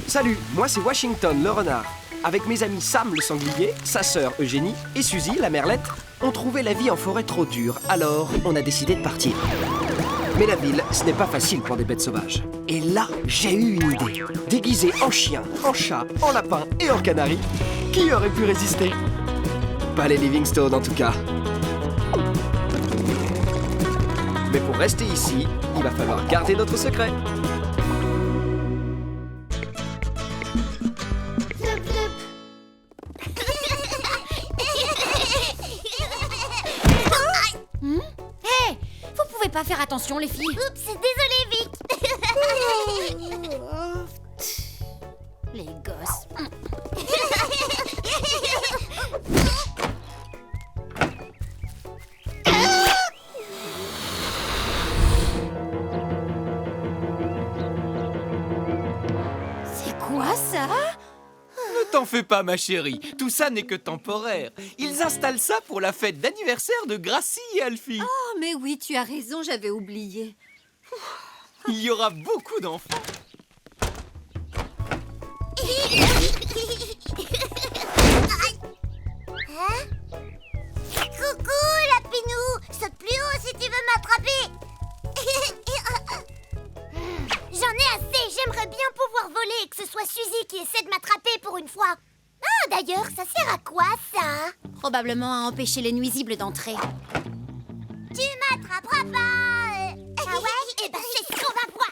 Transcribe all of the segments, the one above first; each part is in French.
Salut, moi c'est Washington le renard. Avec mes amis Sam le sanglier, sa sœur Eugénie et Suzy la merlette, on trouvait la vie en forêt trop dure, alors on a décidé de partir. Mais la ville, ce n'est pas facile pour des bêtes sauvages. Et là, j'ai eu une idée. Déguisé en chien, en chat, en lapin et en canari, qui aurait pu résister? Pas les Livingstone en tout cas. Mais pour rester ici, il va falloir garder notre secret. Hé, vous pouvez pas faire attention, les filles. Oups, désolée, Vic. Les gosses. C'est quoi ça? Ne t'en fais pas, ma chérie. Tout ça n'est que temporaire. Ils installent ça pour la fête d'anniversaire de Gracie et Alfie. Oh, mais oui, tu as raison, j'avais oublié. Il y aura beaucoup d'enfants. Hein? Coucou, Lapinou. Saute plus haut si tu veux m'attraper. J'en ai assez. J'aimerais bien pouvoir voler et que ce soit Suzy qui essaie de m'attraper pour une fois. Ah, d'ailleurs, ça sert à quoi, ça? Probablement à empêcher les nuisibles d'entrer. Tu m'attraperas pas. Ah ouais? Eh ben, c'est ce qu'on va voir.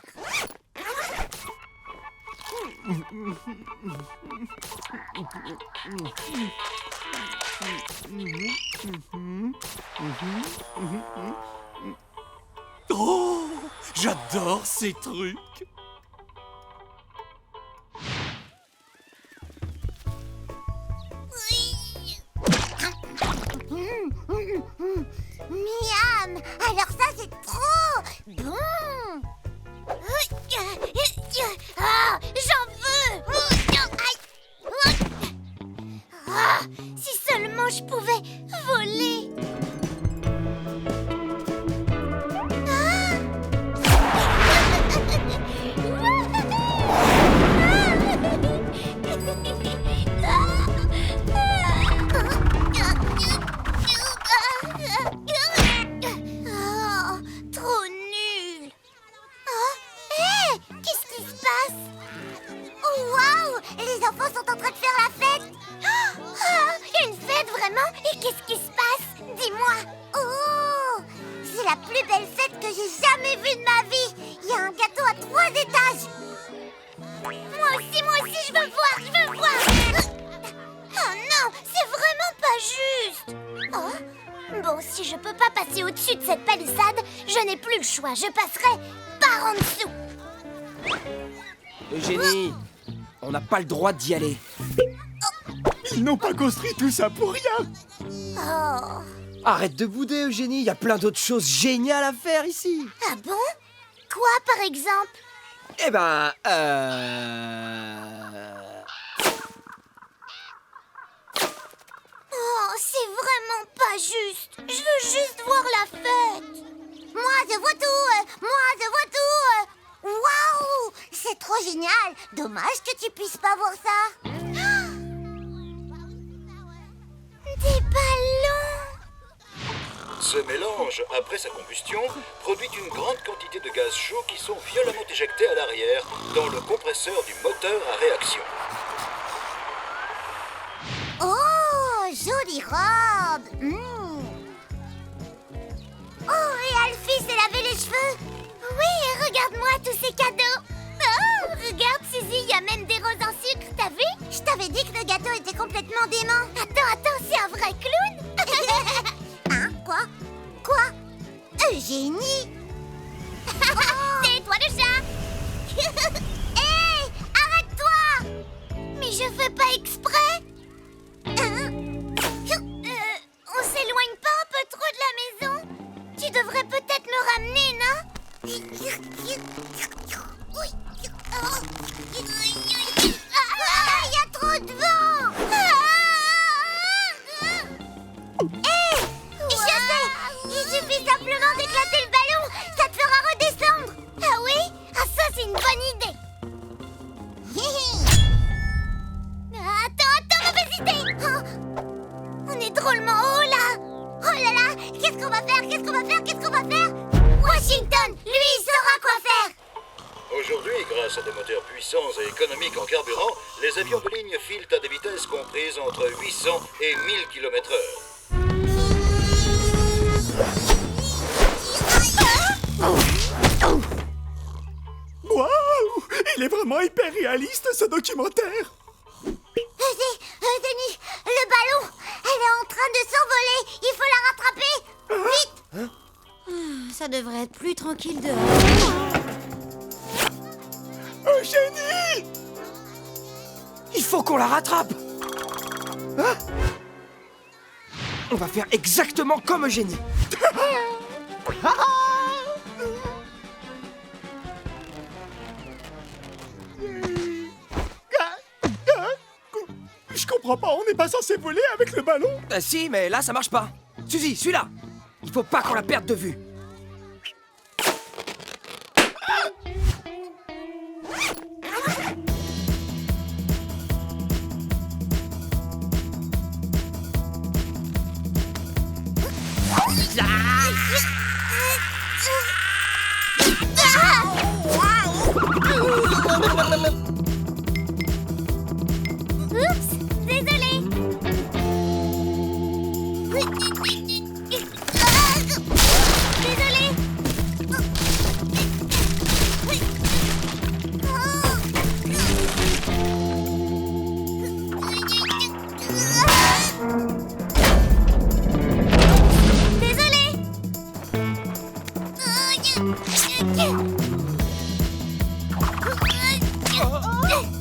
Oh, j'adore ces trucs. Miam! Alors ça, c'est trop bon! Ah, j'en veux! Ah, si seulement je pouvais voler! Oh, trop nul! Oh, hé! Qu'est-ce qui se passe? Oh, waouh! Les enfants sont en train de faire la fête! Une fête, vraiment? Et qu'est-ce qui se passe? Dis-moi! Oh! C'est la plus belle fête que j'ai jamais vue de ma vie! Il y a un gâteau à 3 étages! Moi aussi, je veux voir! Oh non! C'est vraiment pas juste! Oh! Bon, si je peux pas passer au-dessus de cette palissade, je n'ai plus le choix. Je passerai par en dessous. Eugénie, on n'a pas le droit d'y aller. Ils n'ont pas construit tout ça pour rien. Oh. Arrête de bouder, Eugénie, il y a plein d'autres choses géniales à faire ici. Ah bon? Quoi, par exemple? Eh ben, Oh, c'est vraiment pas juste. Je veux juste voir la fête. Moi, je vois tout. Waouh! C'est trop génial. Dommage que tu puisses pas voir ça. Des ballons. Ce mélange, après sa combustion, produit une grande quantité de gaz chaud qui sont violemment éjectés à l'arrière dans le compresseur du moteur à réaction. Oh, jolie robe. Oh, et Alfie s'est lavé les cheveux. Oui, regarde-moi tous ces cadeaux. Oh, regarde, Suzy, il y a même des roses en sucre, t'as vu? Je t'avais dit que le gâteau était complètement dément. Attends, c'est un vrai clown? Hein, quoi? Eugénie? C'est toi le chat. Hé, arrête-toi! Mais je fais pas exprès. On s'éloigne pas un peu trop de la maison? Tu devrais peut-être me ramener, non? Il y a trop de vent! Hé! Je sais! Il suffit simplement d'éclater le ballon! Ça te fera redescendre! Ah oui? Ah ça, c'est une bonne idée! drôlement haut, là. Oh là là, qu'est-ce qu'on va faire? Qu'est-ce qu'on va faire? Qu'est-ce qu'on va faire? Washington, lui, il saura quoi faire. Aujourd'hui, grâce à des moteurs puissants et économiques en carburant, les avions de ligne filent à des vitesses comprises entre 800 et 1000 km/h. Waouh! Il est vraiment hyper réaliste, ce documentaire. Denis, le ballon, elle est en train de s'envoler. Il faut la rattraper. Vite. Ça devrait être plus tranquille dehors. Eugénie! Il faut qu'on la rattrape. Hein? On va faire exactement comme Eugénie. Je comprends pas, on n'est pas censé voler avec le ballon. Si, mais là, ça marche pas. Suzy, suis-là. Il faut pas qu'on la perde de vue. Oups, désolé. Désolé.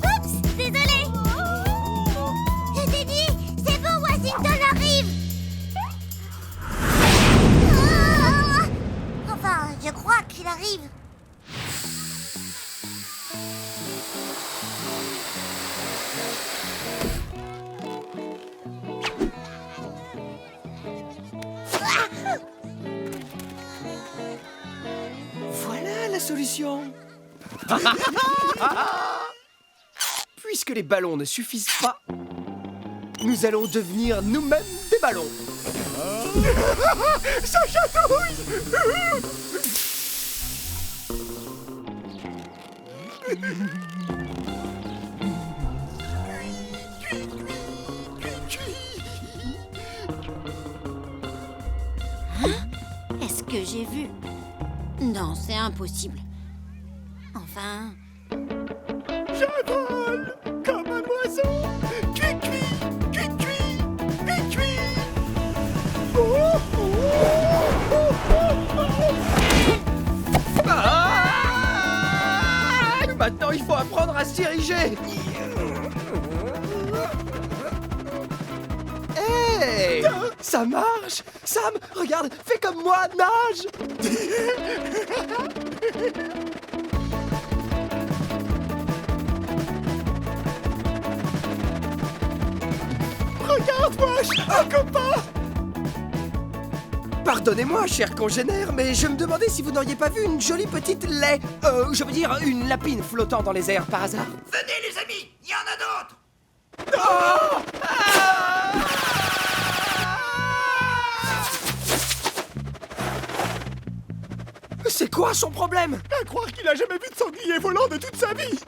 Oups, désolé. Teddy, c'est bon, Washington arrive. Enfin, je crois qu'il arrive. Voilà la solution. Puisque les ballons ne suffisent pas, nous allons devenir nous-mêmes des ballons. Ça chatouille! Est-ce que j'ai vu? Non, c'est impossible. Enfin... Je vole comme un oiseau. Cui-cui, cui-cui, cui-cui. Oh, oh, oh, oh, oh. Maintenant, il faut apprendre à se diriger. Hey, ça marche. Sam, regarde, fais comme moi, nage. Regarde-moi, un copain. Pardonnez-moi, cher congénère, mais je me demandais si vous n'auriez pas vu une jolie petite lait, je veux dire une lapine flottant dans les airs par hasard. Venez les amis, il y en a d'autres. C'est quoi son problème? À croire qu'il a jamais vu de sanglier volant de toute sa vie.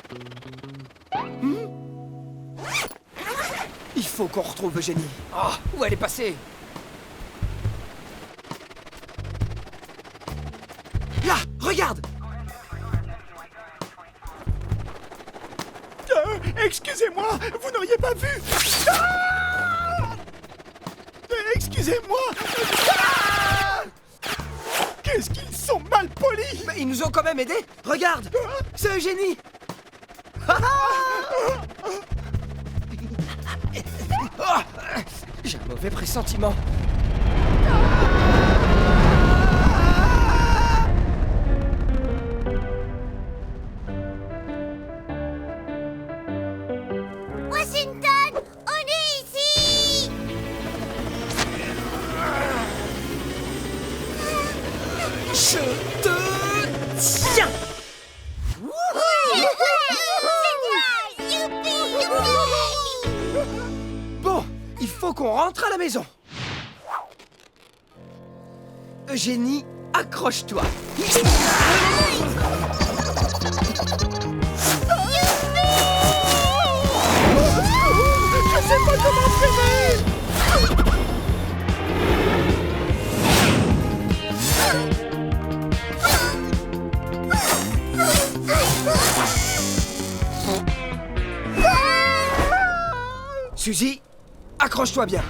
Il faut qu'on retrouve Eugénie. Oh, où elle est passée? Là, regarde! Excusez-moi, vous n'auriez pas vu. Ah! Excusez-moi. Ah! Qu'est-ce qu'ils sont mal polis. Mais ils nous ont quand même aidés. Regarde, c'est Eugénie. Oh, j'ai un mauvais pressentiment. Washington, on est ici. Je te tiens. Génial, youpi, youpi. Bon, il faut qu'on rentre à la maison. Eugénie, accroche-toi. Je sais pas comment freiner. Suzy, accroche-toi bien.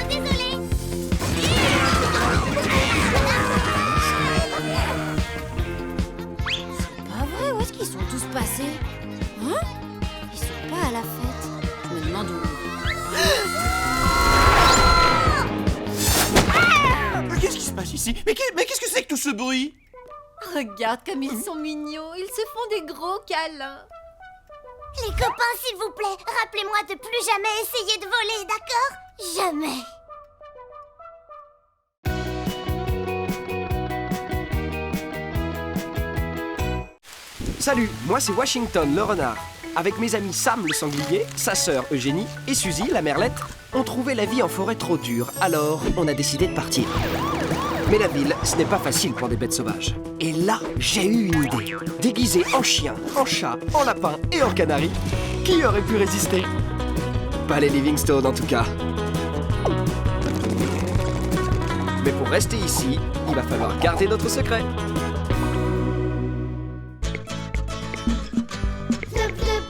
Désolée. Pas vrai, où est-ce qu'ils sont tous passés? Hein? Ils sont pas à la fête. Je me demande où. Qu'est-ce qui se passe ici? Mais qu'est-ce que c'est que tout ce bruit? Regarde comme ils sont mignons, ils se font des gros câlins. Les copains, s'il vous plaît, rappelez-moi de plus jamais essayer de voler, d'accord? Jamais. Salut, moi c'est Washington le renard. Avec mes amis Sam le sanglier, sa sœur Eugénie et Suzy la merlette, on trouvait la vie en forêt trop dure, alors on a décidé de partir. Mais la ville, ce n'est pas facile pour des bêtes sauvages. Et là, j'ai eu une idée. Déguisé en chien, en chat, en lapin et en canari, qui aurait pu résister? Pas les Livingstone en tout cas. Mais pour rester ici, il va falloir garder notre secret. Zoup, zoup.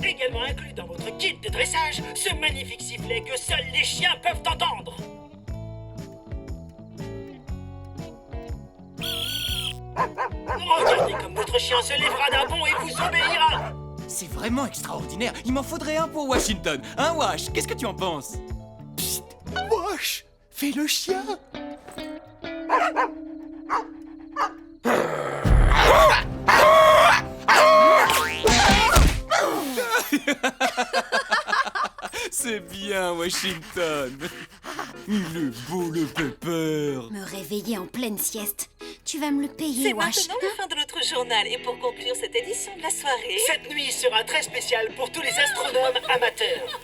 Également inclus dans votre kit de dressage, ce magnifique sifflet que seuls les chiens peuvent entendre. Regardez comme votre chien se lèvera d'un bond et vous obéira. C'est vraiment extraordinaire. Il m'en faudrait un pour Washington. Hein, Wash? Qu'est-ce que tu en penses? Psst, Wash, fais le chien. C'est bien, Washington. Il est beau, le Pepper. Me réveiller en pleine sieste. Tu vas me le payer, C'est Wash. maintenant la fin de notre journal et pour conclure cette édition de la soirée, Cette nuit sera très spéciale pour tous les astronomes amateurs.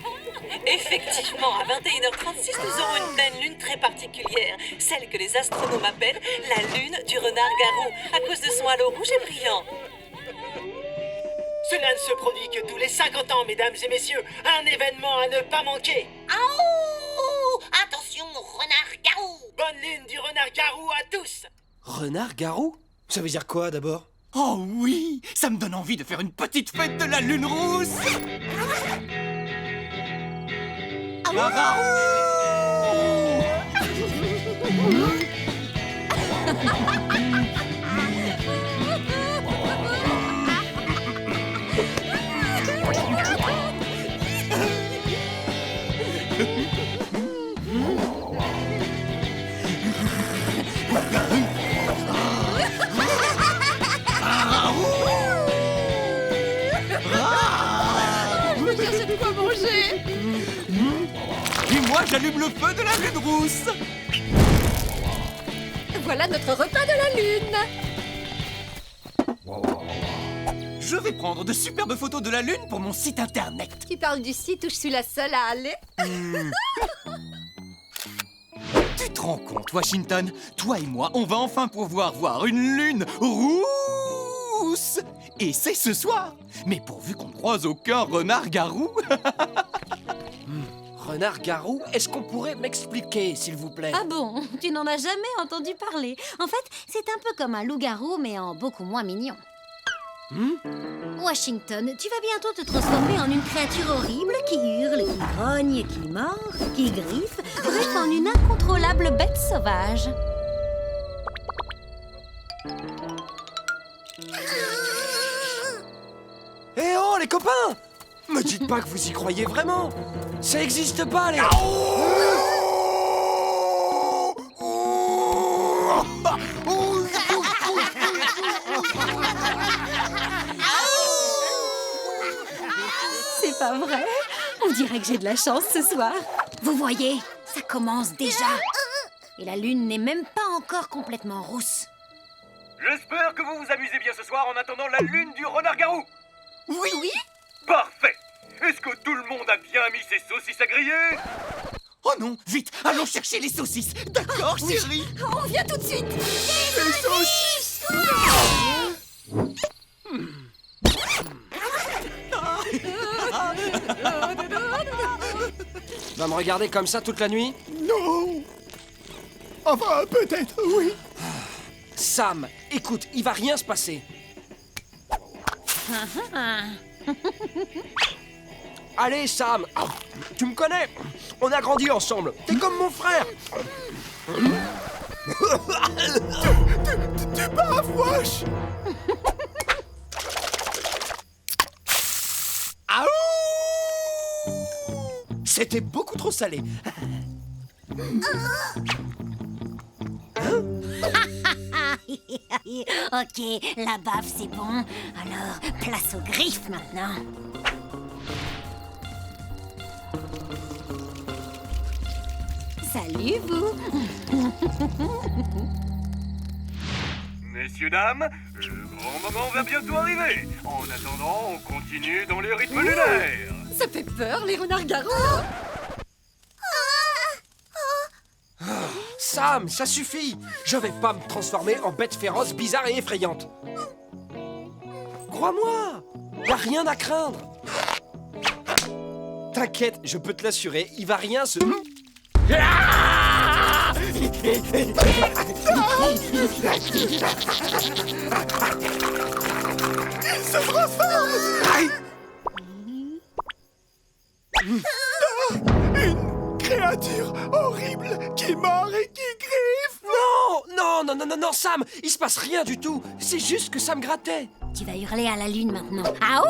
effectivement à 21h36 nous aurons une pleine lune très particulière, celle que les astronomes appellent la lune du renard-garou à cause de son halo rouge et brillant. Cela ne se produit que tous les 50 ans, mesdames et messieurs. Un événement à ne pas manquer. Aouh! Attention, renard-garou! Bonne lune du renard-garou à tous. Renard-garou? Ça veut dire quoi d'abord? Oh oui, ça me donne envie de faire une petite fête de la lune rousse. Je vais chercher de quoi manger. Et moi, j'allume le feu de la lune rousse. Voilà notre repas de la lune. Je vais prendre de superbes photos de la lune pour mon site internet. Tu parles du site où je suis la seule à aller? Tu te rends compte, Washington? Toi et moi, on va enfin pouvoir voir une lune rousse. Et c'est ce soir. Mais pourvu qu'on ne croise aucun renard-garou. Renard-garou, est-ce qu'on pourrait m'expliquer, s'il vous plaît? Ah bon? Tu n'en as jamais entendu parler. En fait, c'est un peu comme un loup-garou, mais en beaucoup moins mignon. Washington, tu vas bientôt te transformer en une créature horrible qui hurle, qui grogne, qui mord, qui griffe, bref, en une incontrôlable bête sauvage. Eh oh, les copains! Me dites pas que vous y croyez vraiment! Ça existe pas, les... pas vrai? On dirait que j'ai de la chance ce soir. Vous voyez, ça commence déjà. Et la lune n'est même pas encore complètement rousse. J'espère que vous vous amusez bien ce soir en attendant la lune du renard-garou. Oui. Parfait. Est-ce que tout le monde a bien mis ses saucisses à griller? Oh non, vite, allons chercher les saucisses. D'accord, chérie. On vient tout de suite. Les saucisses! Va me regarder comme ça toute la nuit? Non! Enfin, peut-être, oui. Sam, écoute, il va rien se passer. Allez, Sam, tu me connais. On a grandi ensemble. T'es comme mon frère. Tu baves, wesh! C'était beaucoup trop salé. Ok, la baffe c'est bon. Alors, place aux griffes maintenant. Salut vous. Messieurs, dames, le grand moment va bientôt arriver. En attendant, on continue dans les rythmes lunaires. Ça fait peur, les renards-garous. Sam, ça suffit. Je vais pas me transformer en bête féroce, bizarre et effrayante. Crois-moi, y a rien à craindre. T'inquiète, je peux te l'assurer, il va rien se... Il se transforme! Une créature horrible qui mord et qui griffe! Non, Sam, il se passe rien du tout. C'est juste que ça me grattait. Tu vas hurler à la lune maintenant. Aouh!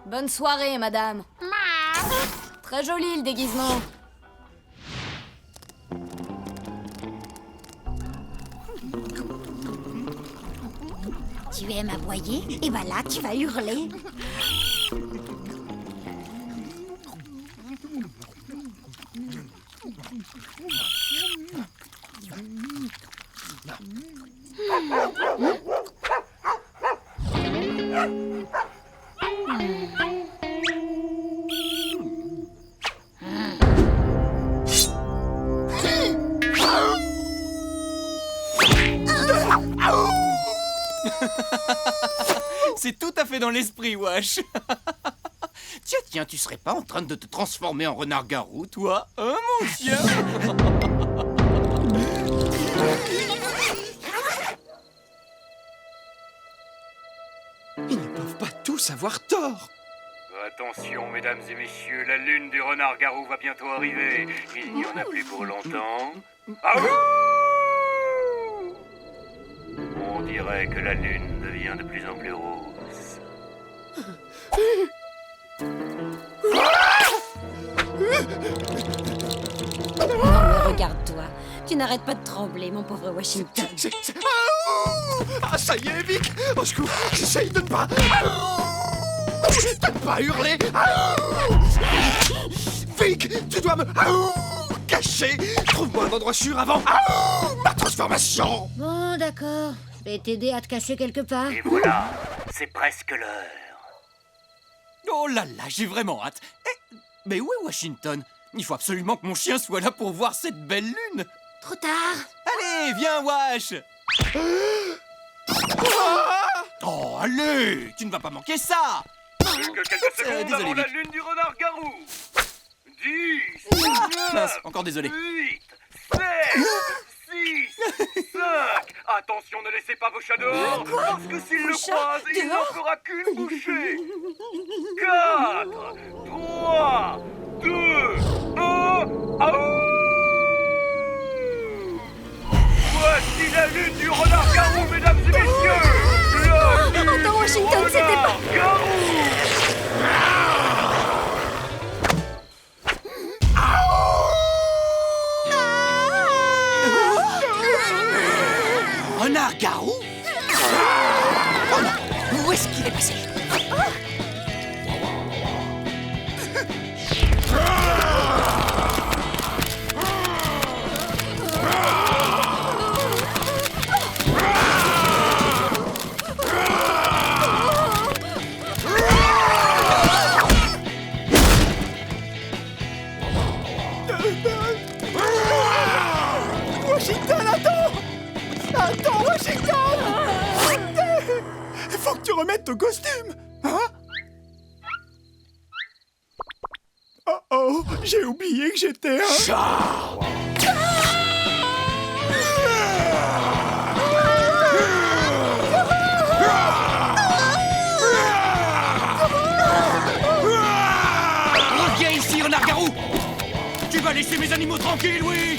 Bonne soirée, madame. Très joli le déguisement. Tu aimes aboyer? Et ben là, tu vas hurler. C'est tout à fait dans l'esprit, wesh. Tiens, tu serais pas en train de te transformer en renard-garou, toi? Hein, mon chien? Ils ne peuvent pas tous avoir tort. Attention, mesdames et messieurs, la lune du renard-garou va bientôt arriver. Il n'y en a plus pour longtemps. Ah ouh! On dirait que la lune devient de plus en plus rousse. Non, mais regarde-toi. Tu n'arrêtes pas de trembler, mon pauvre Washington. Ah, ça y est, Vic. Au secours, j'essaye de ne pas... De ne pas hurler. Vic, tu dois me... cacher. Trouve-moi un endroit sûr avant... ma transformation. Bon, d'accord. Je vais t'aider à te cacher quelque part. Et voilà, c'est presque l'heure. Oh là là, j'ai vraiment hâte. Mais où est Washington? Il faut absolument que mon chien soit là pour voir cette belle lune. Trop tard. Allez, viens, Wash. Oh, allez, tu ne vas pas manquer ça. Plus que quelques secondes désolé, avant la Vic. lune du renard-garou. 10, Mince, 9, encore désolé. 8, 7, 6, 5. Attention, ne laissez pas vos chats dehors, parce que s'il le croise, il n'en fera qu'une bouchée. 4, 3, 2, 1. Voici la lune du renard-garou, mesdames et messieurs. Attends, Washington, c'est ton costume, hein? Oh oh, j'ai oublié que j'étais un... Chat. Reviens ici, renard-garou! Tu vas laisser mes animaux tranquilles, oui!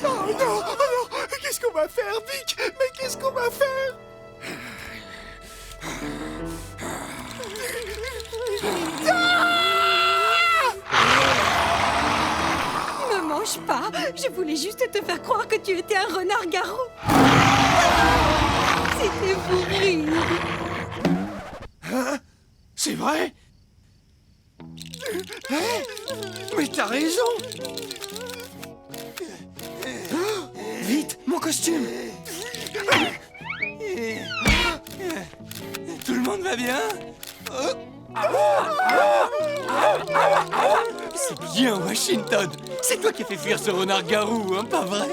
Oh non, qu'est-ce qu'on va faire, Vic? Mais qu'est-ce qu'on va faire? Ne mange pas. Je voulais juste te faire croire que tu étais un renard-garou. C'était pour rire. Hein? C'est vrai? Mais t'as raison! Vite, mon costume! Tout le monde va bien? C'est bien, Washington! C'est toi qui as fait fuir ce renard-garou, hein, pas vrai?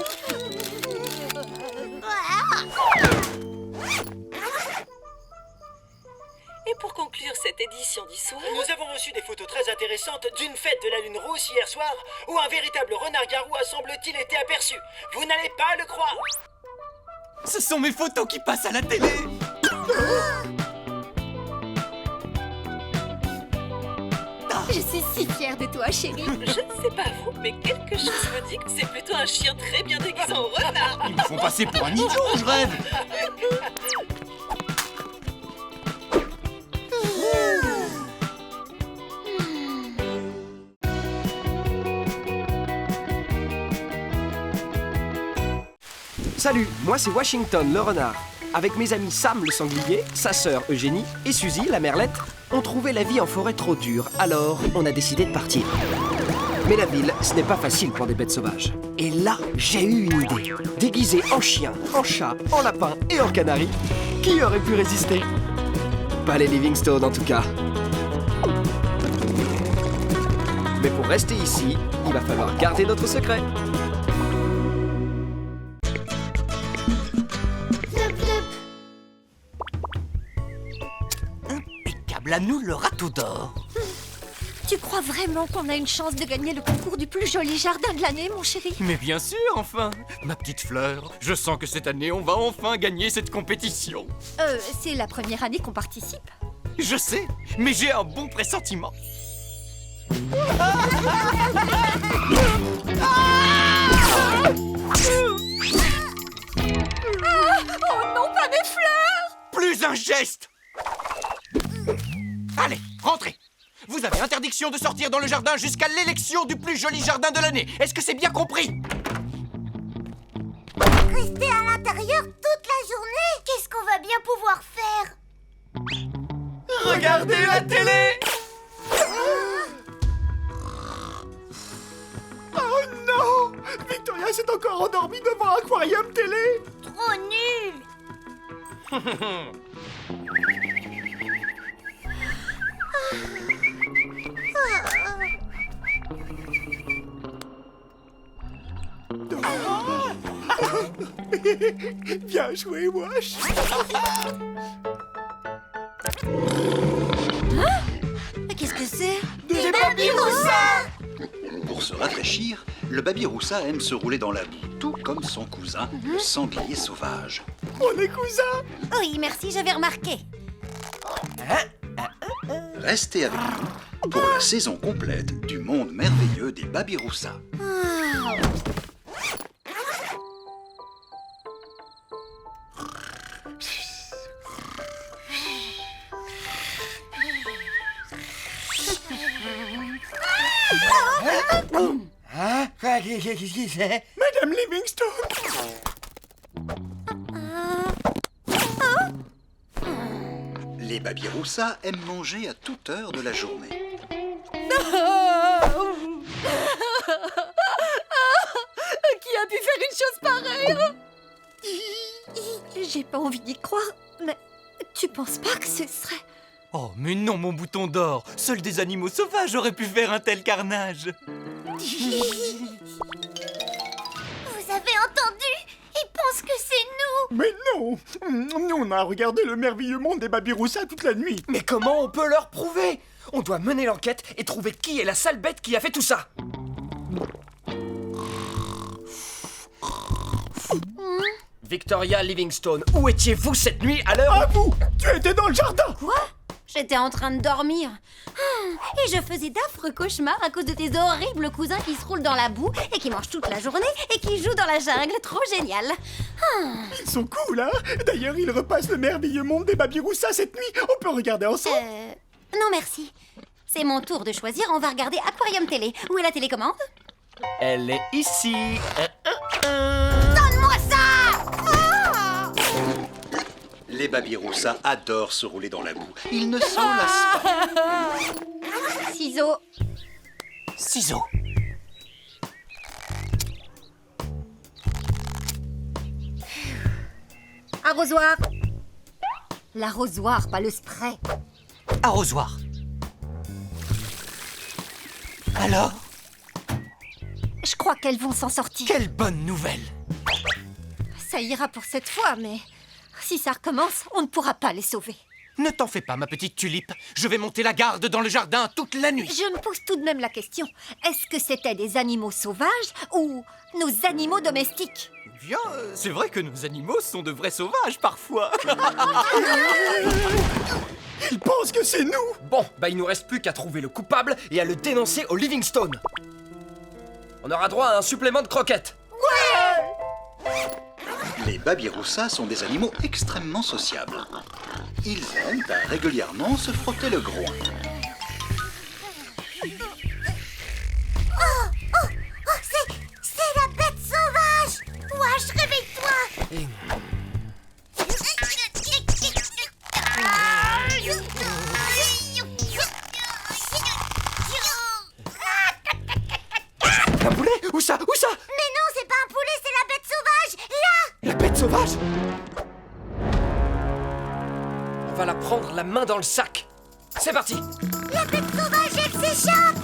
Et pour conclure cette édition d'Histoire, Nous avons reçu des photos très intéressantes d'une fête de la lune rousse hier soir où un véritable renard-garou a semble-t-il été aperçu. Vous n'allez pas le croire. Ce sont mes photos qui passent à la télé! Je suis si fière de toi, chérie. je ne sais pas vous, mais quelque chose me dit que c'est plutôt un chien très bien déguisé en renard. Ils me font passer pour un idiot, je rêve! Salut, moi c'est Washington le renard. Avec mes amis Sam le sanglier, sa sœur Eugénie et Suzy la merlette, on trouvait la vie en forêt trop dure, alors on a décidé de partir. Mais la ville, ce n'est pas facile pour des bêtes sauvages. Et là, j'ai eu une idée. Déguisé en chien, en chat, en lapin et en canari, qui aurait pu résister? Pas les Livingstone en tout cas. Mais pour rester ici, il va falloir garder notre secret. Impeccable, à nous le râteau d'or! Tu crois vraiment qu'on a une chance de gagner le concours du plus joli jardin de l'année, mon chéri? Mais bien sûr, enfin! Ma petite fleur, je sens que cette année, on va enfin gagner cette compétition. C'est la première année qu'on participe. Je sais, mais j'ai un bon pressentiment. Oh non, pas mes fleurs! Plus un geste! Allez, rentrez! Vous avez interdiction de sortir dans le jardin jusqu'à l'élection du plus joli jardin de l'année. Est-ce que c'est bien compris? Rester à l'intérieur toute la journée? Qu'est-ce qu'on va bien pouvoir faire? Regardez la télé! Oh non! Victoria s'est encore endormie devant Aquarium télé! Trop nul! Bien joué, Wash! Qu'est-ce que c'est? Des babyboussas! Pour se rafraîchir, le babiroussa aime se rouler dans la boue, tout comme son cousin, le sanglier sauvage. On est cousins! Oui, merci, j'avais remarqué. Restez avec nous pour la saison complète du monde merveilleux des babiroussas. Hein? Qu'est-ce que c'est? Madame Livingstone! Les babiroussas aiment manger à toute heure de la journée. Qui a pu faire une chose pareille? J'ai pas envie d'y croire, mais tu penses pas que ce serait... Oh, mais non, mon bouton d'or. Seuls des animaux sauvages auraient pu faire un tel carnage. Vous avez entendu? Ils pensent que c'est nous. Mais non! Nous, on a regardé le merveilleux monde des Babiroussa toute la nuit. Mais comment on peut leur prouver? On doit mener l'enquête et trouver qui est la sale bête qui a fait tout ça. Victoria Livingstone, où étiez-vous cette nuit à l'heure? À vous! Tu étais dans le jardin! Quoi? J'étais en train de dormir. Et je faisais d'affreux cauchemars à cause de tes horribles cousins qui se roulent dans la boue et qui mangent toute la journée et qui jouent dans la jungle. Trop génial. Ils sont cool, hein? D'ailleurs, ils repassent le merveilleux monde des Babiroussa cette nuit. On peut regarder ensemble? Non merci. C'est mon tour de choisir, on va regarder Aquarium Télé. Où est la télécommande? Elle est ici. Donne-moi ça! Les Babiroussa adorent se rouler dans la boue. Ils ne s'en lassent pas. Ciseaux. Ciseaux. Arrosoir. L'arrosoir, pas le spray. Arrosoir. Alors, Je crois qu'elles vont s'en sortir. quelle bonne nouvelle. Ça ira pour cette fois, mais si ça recommence, on ne pourra pas les sauver. Ne t'en fais pas, ma petite tulipe. Je vais monter la garde dans le jardin toute la nuit. Je me pose tout de même la question. Est-ce que c'était des animaux sauvages ou nos animaux domestiques? Bien, c'est vrai que nos animaux sont de vrais sauvages parfois. Ils pensent que c'est nous! Bon, bah il nous reste plus qu'à trouver le coupable et à le dénoncer au Livingstone. On aura droit à un supplément de croquettes. Les Babiroussa sont des animaux extrêmement sociables. Ils aiment à régulièrement se frotter le groin. C'est la bête sauvage. Wesh, réveille-toi. Un poulet? Où ça? Où ça? Mais non, c'est pas un poulet, c'est la bête sauvage. Là. La bête sauvage? On va la prendre la main dans le sac. C'est parti. La bête sauvage, elle s'échappe.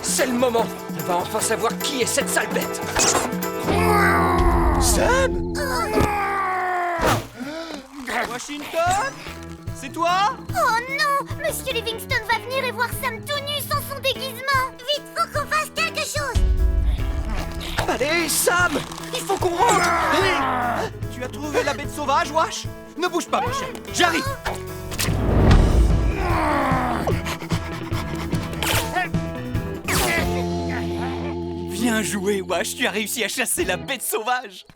C'est le moment. On va enfin savoir qui est cette sale bête. Sam? Washington? C'est toi? Oh non, Monsieur Livingstone va venir et voir Sam tout nu sans son déguisement. Vite, faut qu'on fasse quelque chose. Allez, Sam! Il faut qu'on rentre! Tu as trouvé la bête sauvage, Wash? Ne bouge pas, Michel. J'arrive. Bien joué, Wash. Tu as réussi à chasser la bête sauvage.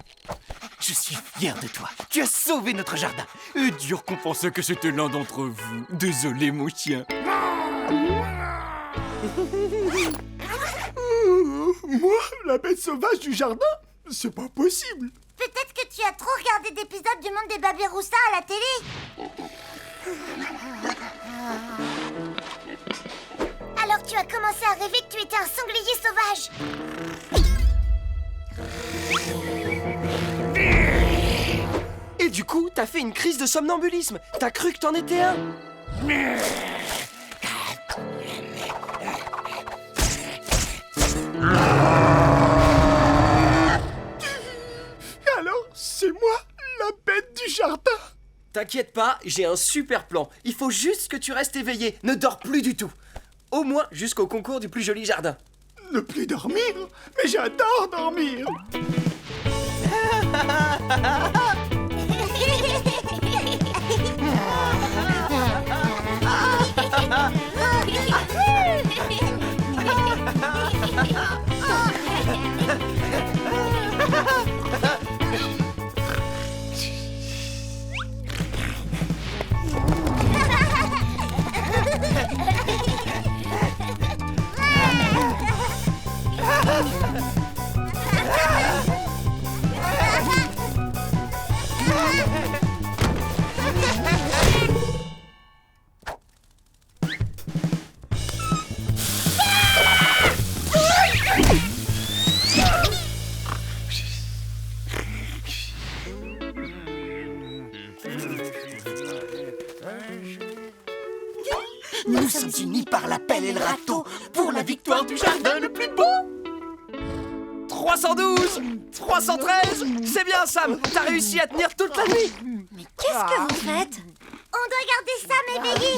Je suis fier de toi. Tu as sauvé notre jardin. Et dur qu'on pensait que c'était l'un d'entre vous. Désolé, mon chien. Moi, la bête sauvage du jardin? C'est pas possible! Peut-être que tu as trop regardé d'épisodes du monde des Babiroussa à la télé. Alors tu as commencé à rêver que tu étais un sanglier sauvage. Et du coup, t'as fait une crise de somnambulisme. T'as cru que t'en étais un. Alors, c'est moi, la bête du jardin! T'inquiète pas, j'ai un super plan. Il faut juste que tu restes éveillé. Ne dors plus du tout. Au moins jusqu'au concours du plus joli jardin. Ne plus dormir? Mais j'adore dormir! Nous sommes unis par la pelle et le râteau pour la victoire du jardin le plus beau. 312, 313, c'est bien Sam, t'as réussi à tenir toute la nuit. Mais qu'est-ce que vous faites? On doit garder Sam éveillé.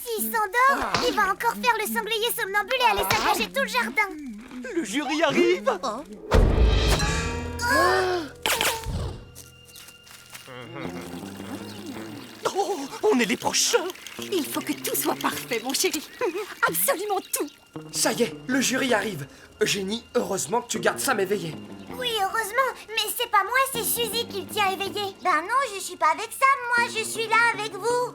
S'il s'endort, il va encore faire le sanglier somnambule et aller saccager tout le jardin. Le jury arrive. Oh, on est les prochains. Il faut que tout soit parfait, mon chéri. Absolument tout. Ça y est, le jury arrive. Eugénie, heureusement que tu gardes Sam éveillé. Oui, heureusement, mais c'est pas moi, c'est Suzy qui le tient éveillé. Ben non, je suis pas avec Sam, moi, je suis là avec vous.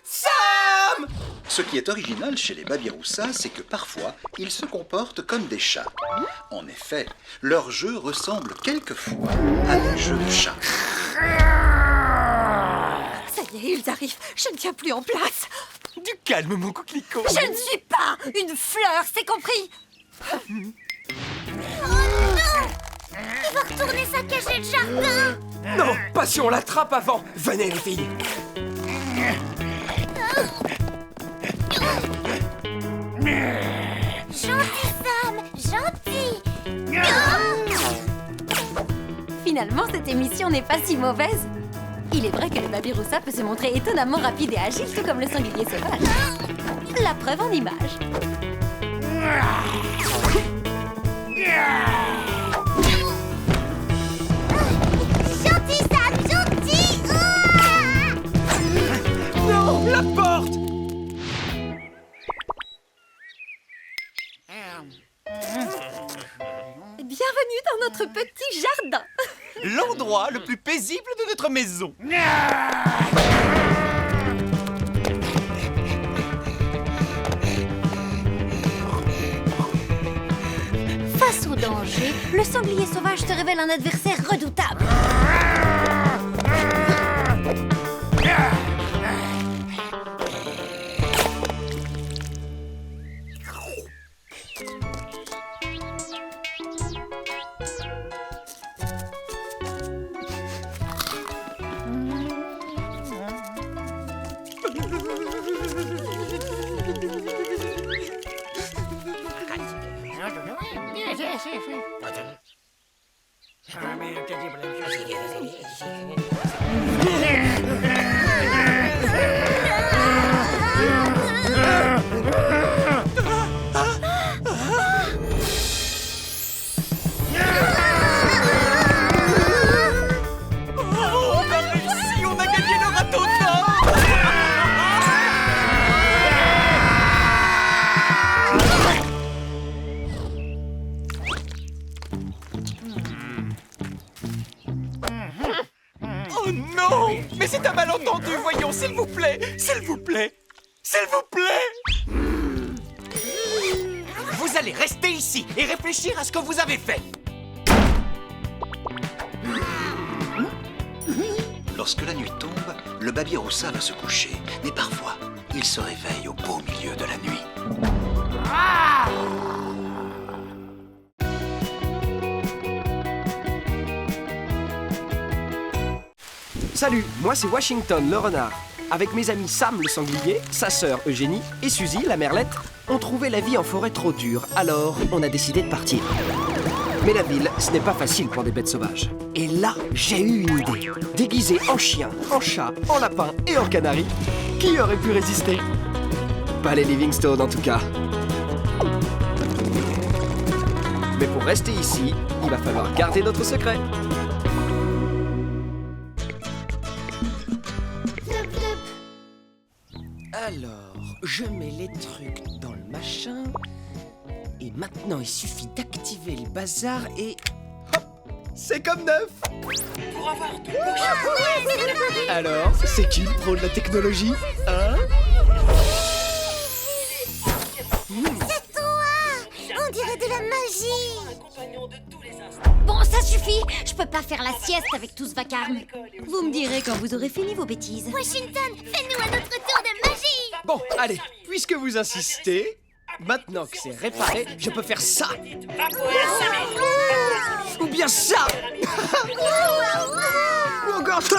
Sam! Ce qui est original chez les Babiroussa, c'est que parfois, ils se comportent comme des chats. En effet, leur jeu ressemble quelquefois à des jeux de chats. Ça y est, ils arrivent. Je ne tiens plus en place. Du calme, mon coquelicot. Je ne suis pas une fleur, c'est compris? Oh non! Il va retourner saccager le jardin. Non, pas si on l'attrape avant. Venez les filles. Gentil Sam, gentil. Finalement, cette émission n'est pas si mauvaise. Il est vrai que le Babiroussa peut se montrer étonnamment rapide et agile, tout comme le sanglier sauvage. La preuve en image. Gentil Sam, gentil. Non, la porte! Bienvenue dans notre petit jardin. L'endroit le plus paisible de notre maison. Face au danger, le sanglier sauvage se révèle un adversaire redoutable. Oh non! Mais c'est un malentendu, voyons, s'il vous plaît! S'il vous plaît! S'il vous plaît! Vous allez rester ici et réfléchir à ce que vous avez fait. Lorsque la nuit tombe, le Babiroussa va se coucher. Mais parfois, il se réveille au beau milieu de la nuit. Salut, moi c'est Washington le renard. Avec mes amis Sam le sanglier, sa sœur Eugénie et Suzy la merlette, on trouvait la vie en forêt trop dure, alors on a décidé de partir. Mais la ville, ce n'est pas facile pour des bêtes sauvages. Et là, j'ai eu une idée. Déguisé en chien, en chat, en lapin et en canari, qui aurait pu résister? Pas les Livingstone en tout cas. Mais pour rester ici, il va falloir garder notre secret. Alors, je mets les trucs dans le machin. Et maintenant, il suffit d'activer le bazar et... Hop! C'est comme neuf! Pour avoir de beaux cheveux. Alors, c'est qui le pro de la technologie? Hein? C'est toi! On dirait de la magie! Un compagnon de tous les instants. Bon, ça suffit. Je peux pas faire la sieste avec tout ce vacarme. Vous me direz quand vous aurez fini vos bêtises. Washington, fais-nous un autre tour de magie! Bon, allez, puisque vous insistez, maintenant que c'est réparé, je peux faire ça! Ou bien ça! Ou encore ça!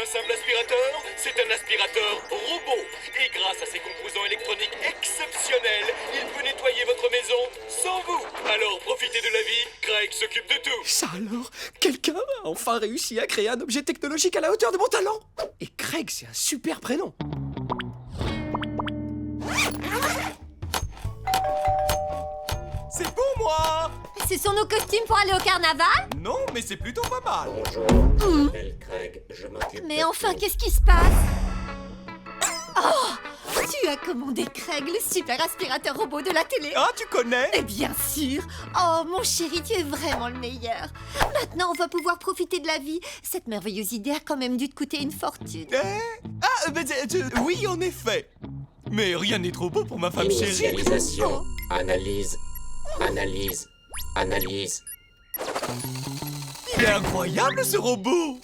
simple aspirateur, c'est un aspirateur robot. Et grâce à ses composants électroniques exceptionnels, il peut nettoyer votre maison sans vous. Alors profitez de la vie, Craig s'occupe de tout. Ça alors, quelqu'un a enfin réussi à créer un objet technologique à la hauteur de mon talent. Et Craig, c'est un super prénom. C'est pour moi! Ce sont nos costumes pour aller au carnaval? Non, mais c'est plutôt pas mal. Bonjour, je m'appelle Craig, je m'occupe Mais de enfin, tout. qu'est-ce qui se passe? Oh! Tu as commandé Craig, le super aspirateur robot de la télé? Ah, tu connais? Et bien sûr! Oh, mon chéri, tu es vraiment le meilleur! Maintenant, on va pouvoir profiter de la vie. Cette merveilleuse idée a quand même dû te coûter une fortune. Oui, en effet. Mais rien n'est trop beau pour ma femme chérie. Initialisation, analyse, analyse, analyse. Il est incroyable, ce robot.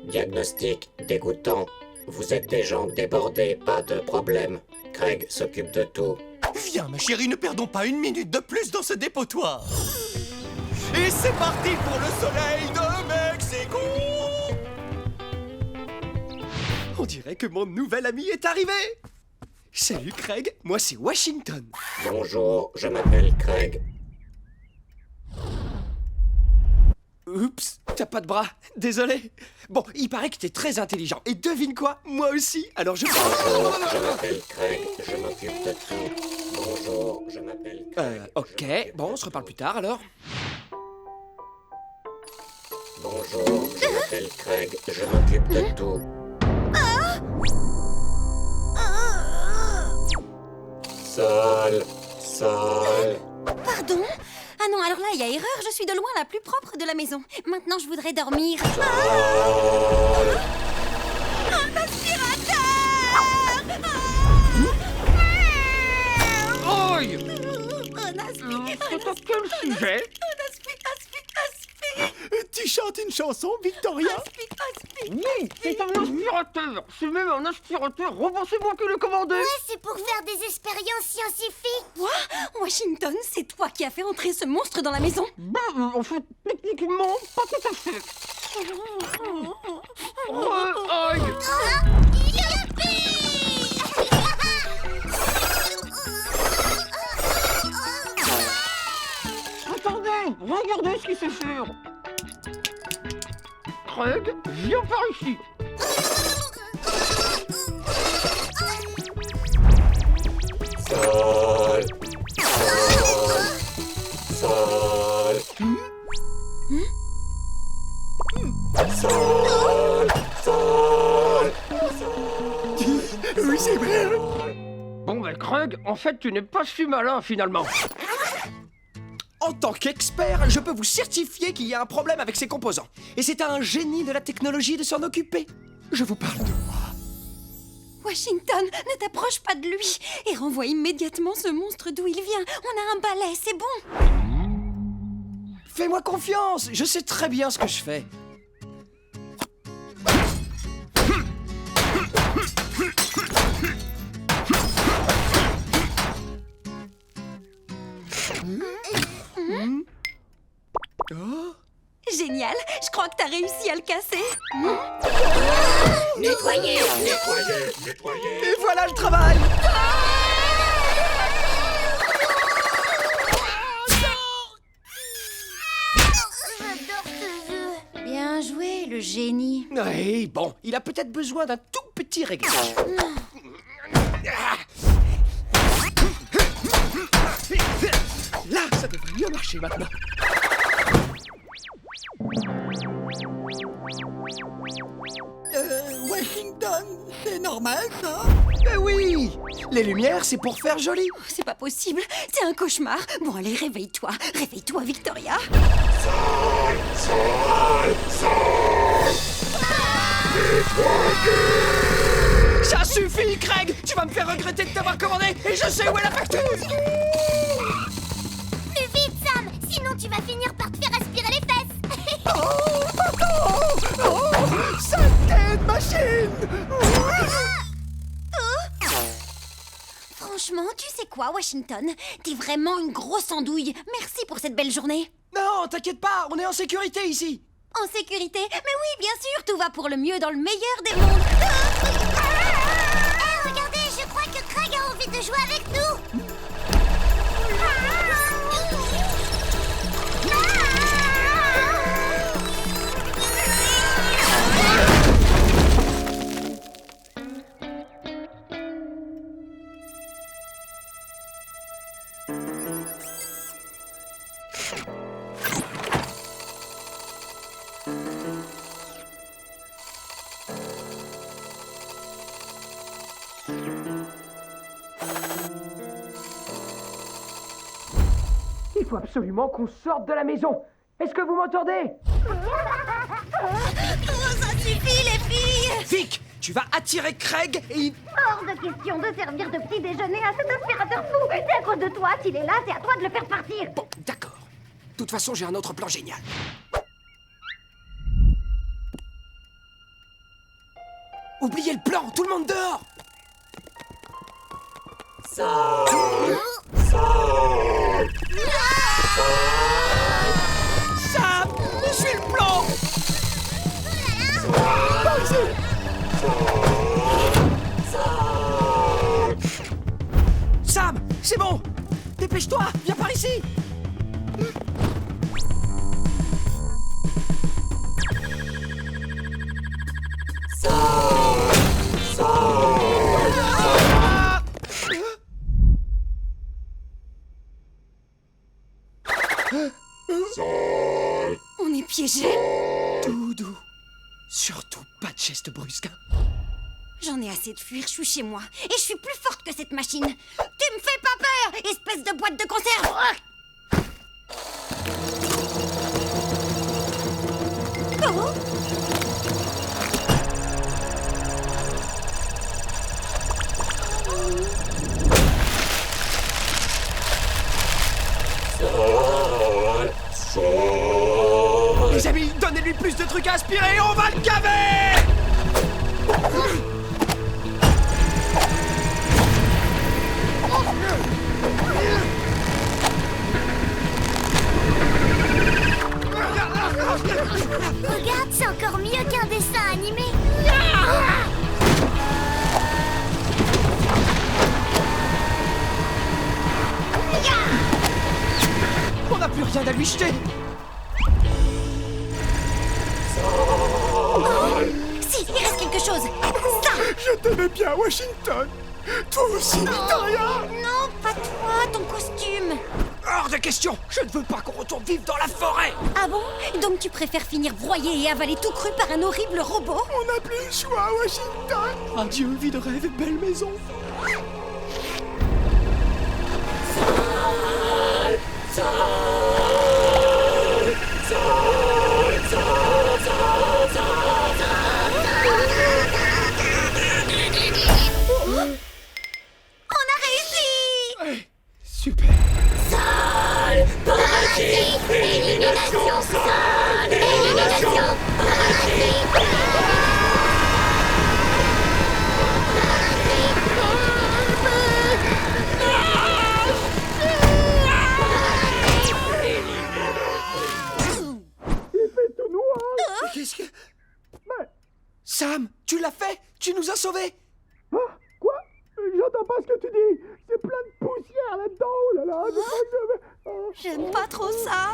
Diagnostic dégoûtant. Vous êtes des gens débordés, pas de problème. Craig s'occupe de tout. Viens, ma chérie, ne perdons pas une minute de plus dans ce dépotoir. Et c'est parti pour le soleil de Mexico. On dirait que mon nouvel ami est arrivé. Salut Craig, moi c'est Washington. Bonjour, je m'appelle Craig. Oups, t'as pas de bras, désolé. Bon, il paraît que t'es très intelligent. Et devine quoi, moi aussi. Alors je... Bonjour, je m'appelle Craig, je m'occupe de tout. Bonjour, je m'appelle Craig. Ok, bon, on se reparle plus tard alors. Bonjour, je m'appelle Craig, je m'occupe de tout. Sol, sol. Pardon? Ah non, alors là, il y a erreur. Je suis de loin la plus propre de la maison. Maintenant, je voudrais dormir. Un aspirateur! Oi! C'est à quel sujet? Tu chantes une chanson, Victoria? Oui, c'est un aspirateur. C'est même un aspirateur robot, c'est moi qui l'ai commandé. Ouais, c'est pour faire des expériences scientifiques. Quoi? Washington, c'est toi qui as fait entrer ce monstre dans la maison? En fait, techniquement, pas tout à fait. Aïe! Attendez, regardez ce qu'il sait faire. Craig, viens par ici. Sol, sol, sol, sol, Oui, c'est vrai. Bon ben Craig, en fait tu n'es pas si malin finalement. En tant qu'expert, je peux vous certifier qu'il y a un problème avec ces composants. Et c'est à un génie de la technologie de s'en occuper. Je vous parle de moi. Washington, ne t'approche pas de lui et renvoie immédiatement ce monstre d'où il vient. On a un balai, c'est bon. Fais-moi confiance, je sais très bien ce que je fais. Oh. Génial, je crois que t'as réussi à le casser. nettoyez, nettoyez, nettoyez. Et voilà le travail. J'adore ce jeu. Bien joué, le génie. Oui, bon, il a peut-être besoin d'un tout petit réglage. Là, ça devrait mieux marcher maintenant. Washington, c'est normal, ça? Ben oui, les lumières, c'est pour faire joli. Oh, c'est pas possible, c'est un cauchemar. Bon, allez, réveille-toi. Réveille-toi, Victoria. Ça suffit, Craig. Tu vas me faire regretter de t'avoir commandé et je sais où est la facture. Plus vite, Sam, sinon tu vas finir par te faire aspirer les fesses. Sacrée machine! Franchement, tu sais quoi, Washington? T'es vraiment une grosse andouille. Merci pour cette belle journée. Non, t'inquiète pas, on est en sécurité ici. En sécurité? Mais oui, bien sûr, tout va pour le mieux dans le meilleur des mondes. Hé, regardez, je crois que Craig a envie de jouer avec nous. Il faut absolument qu'on sorte de la maison. Est-ce que vous m'entendez? Oh, ça suffit, les filles! Vic, tu vas attirer Craig et il... Hors de question de servir de petit déjeuner à cet aspirateur fou. C'est à cause de toi, s'il est là, c'est à toi de le faire partir. Bon, d'accord. De toute façon, j'ai un autre plan génial. Oubliez le plan, tout le monde dehors. Sam, suis le plan. Par ici. Sam, c'est bon. Dépêche-toi, viens par ici. On est piégés. Tout doux. Surtout pas de geste brusque. J'en ai assez de fuir, je suis chez moi. Et je suis plus forte que cette machine. Tu me fais pas peur, espèce de boîte de conserve. Oh. Les amis, donnez-lui plus de trucs à aspirer et on va le gaver. Regarde, c'est encore mieux qu'un dessin animé. On n'a plus rien à lui jeter. Si, il reste quelque chose. Ça. Je t'aimais bien, Washington. Toi aussi, Victoria. Non, pas toi, ton costume. Hors de question. Je ne veux pas qu'on retourne vivre dans la forêt. Ah bon? Donc tu préfères finir broyé et avalé tout cru par un horrible robot? On n'a plus le choix, Washington. Adieu, vie de rêve et belle maison. On a réussi! Ouais, super. Qu'est-ce que... Sam, tu l'as fait? Tu nous as sauvés? Ah, quoi? J'entends pas ce que tu dis. C'est plein de poussière là-dedans. Oh là là. Je crois que je vais... Oh. J'aime pas trop ça.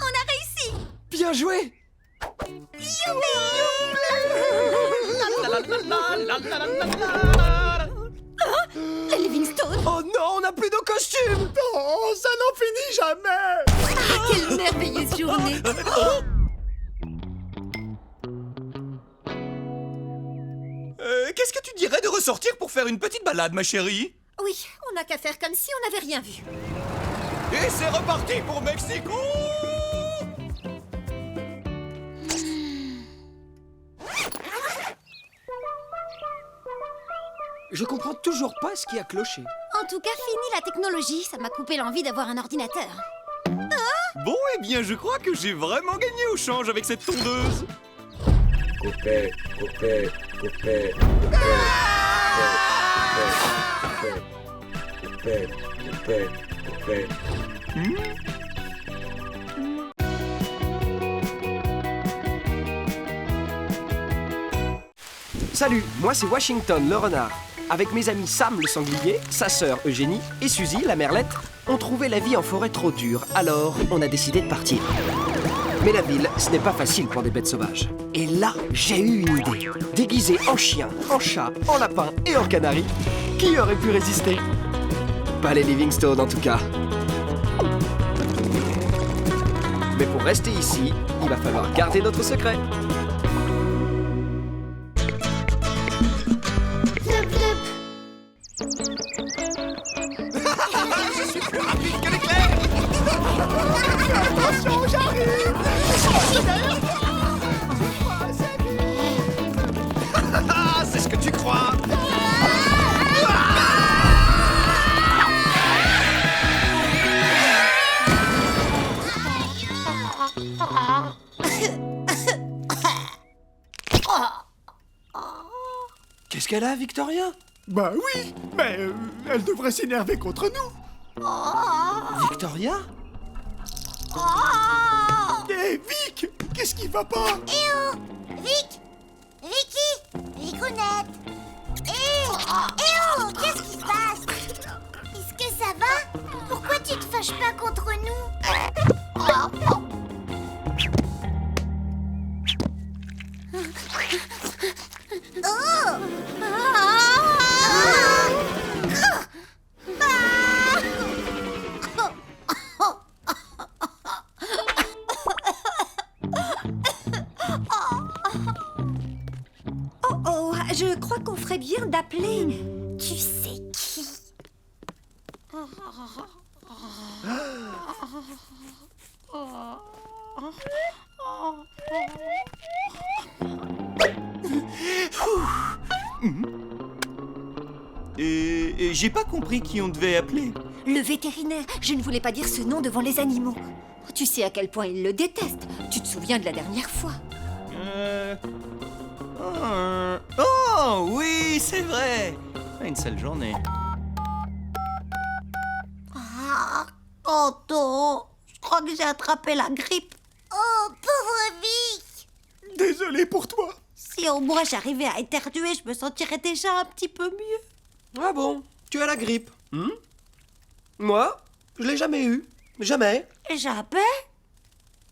On a réussi. Bien joué. La Livingstone. Oh non, on n'a plus nos costumes. Oh, ça n'en finit jamais. Ah, quelle merveilleuse journée. Qu'est-ce que tu dirais de ressortir pour faire une petite balade, ma chérie? Oui, on n'a qu'à faire comme si on n'avait rien vu. Et c'est reparti pour Mexico! Je comprends toujours pas ce qui a cloché. En tout cas, fini la technologie. Ça m'a coupé l'envie d'avoir un ordinateur. Bon, Bon, eh bien, je crois que j'ai vraiment gagné au change avec cette tondeuse. Coupez, coupez, coupez, coupez, coupez, coupez. Salut, moi c'est Washington le renard. Avec mes amis Sam le sanglier, sa sœur Eugénie et Suzy la merlette, on trouvait la vie en forêt trop dure, alors on a décidé de partir. Mais la ville, ce n'est pas facile pour des bêtes sauvages. Et là, j'ai eu une idée. Déguisé en chien, en chat, en lapin et en canari, qui aurait pu résister? Pas les Livingstone en tout cas. Mais pour rester ici, il va falloir garder notre secret. Je suis plus rapide que l'éclair. Attention, j'arrive. C'est ce que tu crois. Qu'est-ce qu'elle a, Victoria? Bah oui, mais elle devrait s'énerver contre nous. Victoria? Hé, Vic, qu'est-ce qui va pas? Eh oh, Vic, Vicky, Vicounette. Eh oh, qu'est-ce qui se passe? Est-ce que ça va? Pourquoi tu te fâches pas contre nous? Oh, je crois qu'on ferait bien d'appeler... Tu sais qui? Et j'ai pas compris qui on devait appeler. Le vétérinaire, je ne voulais pas dire ce nom devant les animaux. Tu sais à quel point ils le détestent. Tu te souviens de la dernière fois? Oh, oui, c'est vrai. Une sale journée. Tonton, je crois que j'ai attrapé la grippe. Oh, pauvre Vic. Désolé pour toi. Si au moins j'arrivais à éternuer, je me sentirais déjà un petit peu mieux. Ah bon? Tu as la grippe? Moi, je l'ai jamais eu. Jamais. Jamais?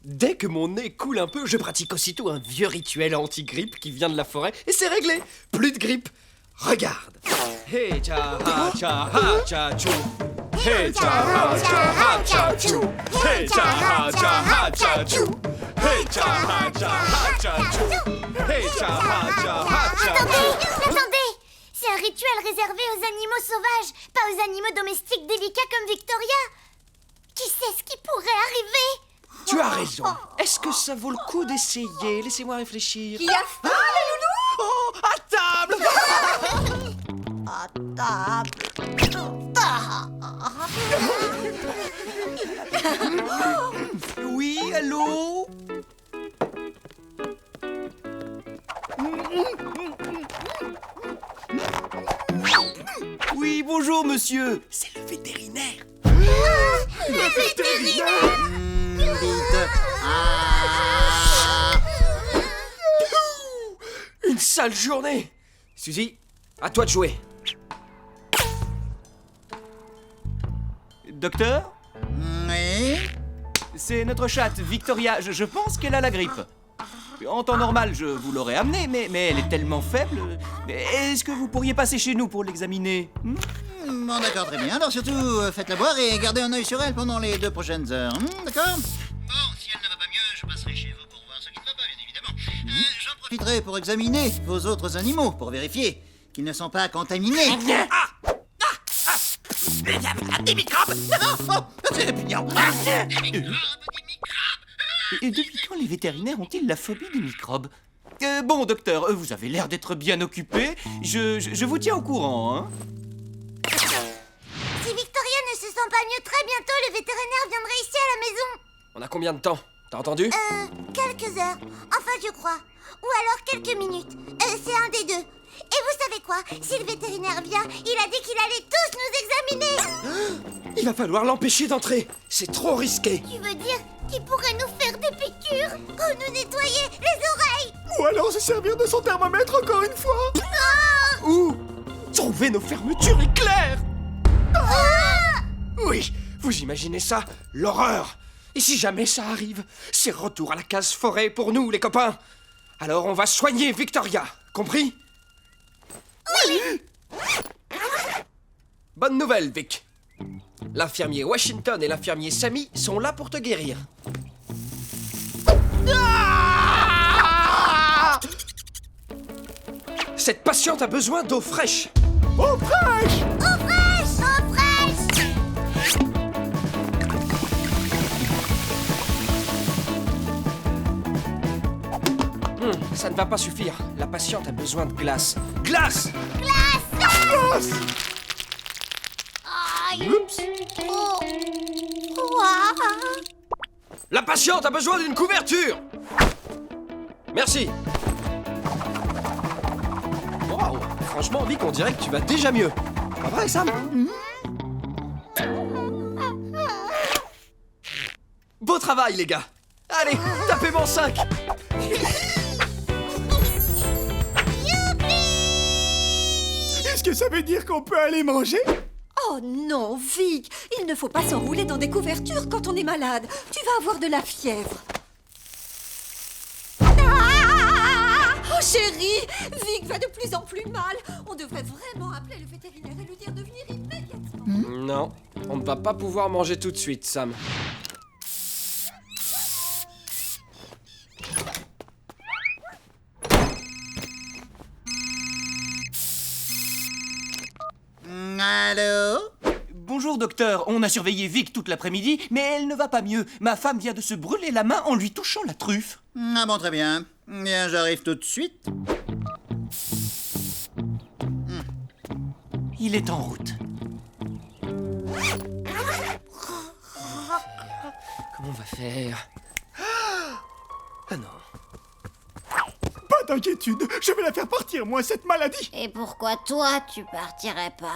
Dès que mon nez coule un peu, je pratique aussitôt un vieux rituel anti-grippe qui vient de la forêt et c'est réglé. Plus de grippe. Regarde. Hey cha ha cha ha cha chou. Hey cha ha cha ha cha chou. Hey cha ha cha ha cha chou. Hey cha ha cha ha cha chou. Hey cha ha cha ha cha chou. Attendez, c'est un rituel réservé aux animaux sauvages, pas aux animaux domestiques délicats comme Victoria. Qui sait ce qui pourrait arriver? Tu as raison. Est-ce que ça vaut le coup d'essayer? Laissez-moi réfléchir. Qui a faim, les loulous? Oh, à table! À table. Oui, allô? Oui, bonjour, monsieur. C'est le vétérinaire. Le vétérinaire! Une sale journée. Suzy, à toi de jouer. Docteur? Oui. C'est notre chatte, Victoria. Je pense qu'elle a la grippe. En temps normal, je vous l'aurais amenée, mais elle est tellement faible. Est-ce que vous pourriez passer chez nous pour l'examiner? Bon, d'accord, très bien. Alors surtout, faites-la boire et gardez un œil sur elle pendant les 2 prochaines heures. D'accord? Bon, si elle ne va pas mieux, je passerai chez vous pour voir ce qui ne va pas, bien évidemment. J'en profiterai pour examiner vos autres animaux, pour vérifier qu'ils ne sont pas contaminés. Des microbes! Oh, c'est répugnant. Des microbes. Et depuis quand les vétérinaires ont-ils la phobie des microbes? Bon, docteur, vous avez l'air d'être bien occupé. Je vous tiens au courant, hein? Si Victoria ne se sent pas mieux très bientôt, le vétérinaire viendra ici à la maison. On a combien de temps? T'as entendu? Quelques heures. Enfin, je crois. Ou alors quelques minutes. C'est un des deux. Et vous savez quoi? Si le vétérinaire vient, il a dit qu'il allait tous nous examiner. Il va falloir l'empêcher d'entrer. C'est trop risqué. Tu veux dire qu'il pourrait nous faire des piqûres? Ou nous nettoyer les oreilles? Ou alors se servir de son thermomètre encore une fois. Ou trouver nos fermetures éclairs. Oui, vous imaginez ça? L'horreur. Et si jamais ça arrive, c'est retour à la case forêt pour nous, les copains. Alors on va soigner Victoria, compris? Oui. Bonne nouvelle, Vic. L'infirmier Washington et l'infirmier Sammy sont là pour te guérir. Cette patiente a besoin d'eau fraîche. Eau fraîche! Eau fraîche! Eau fraîche! Ça ne va pas suffire. La patiente a besoin de glace. Glace! Glace! Aïe! Oups! Oh! Ouah! La patiente a besoin d'une couverture! Merci. Wow, franchement, Vic, on dirait que tu vas déjà mieux. Pas vrai, Sam? Beau travail, les gars. Allez, tapez-moi 5. Est-ce que ça veut dire qu'on peut aller manger? Oh non, Vic, il ne faut pas s'enrouler dans des couvertures quand on est malade. Tu vas avoir de la fièvre. Oh chérie, Vic va de plus en plus mal. On devrait vraiment appeler le vétérinaire et lui dire de venir immédiatement. Non, on ne va pas pouvoir manger tout de suite, Sam. Allô? Bonjour docteur, on a surveillé Vic toute l'après-midi, mais elle ne va pas mieux. Ma femme vient de se brûler la main en lui touchant la truffe. Ah bon, très bien. Bien, j'arrive tout de suite. Il est en route. Comment on va faire? Ah non. Pas d'inquiétude, je vais la faire partir, moi, cette maladie. Et pourquoi toi, tu partirais pas?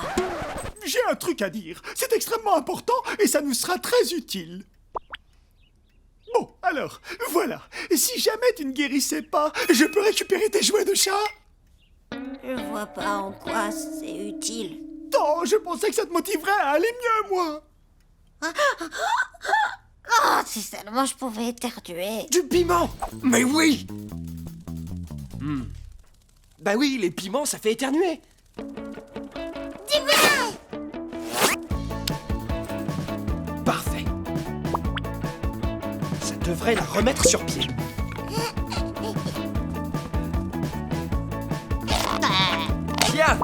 J'ai un truc à dire. C'est extrêmement important et ça nous sera très utile. Bon, alors, voilà. Si jamais tu ne guérissais pas, je peux récupérer tes jouets de chat? Je vois pas en quoi c'est utile. Oh, je pensais que ça te motiverait à aller mieux, moi. Oh, si seulement je pouvais éternuer. Du piment! Mais oui! Bah oui, les piments, ça fait éternuer. Parfait. Ça devrait la remettre sur pied. Tiens!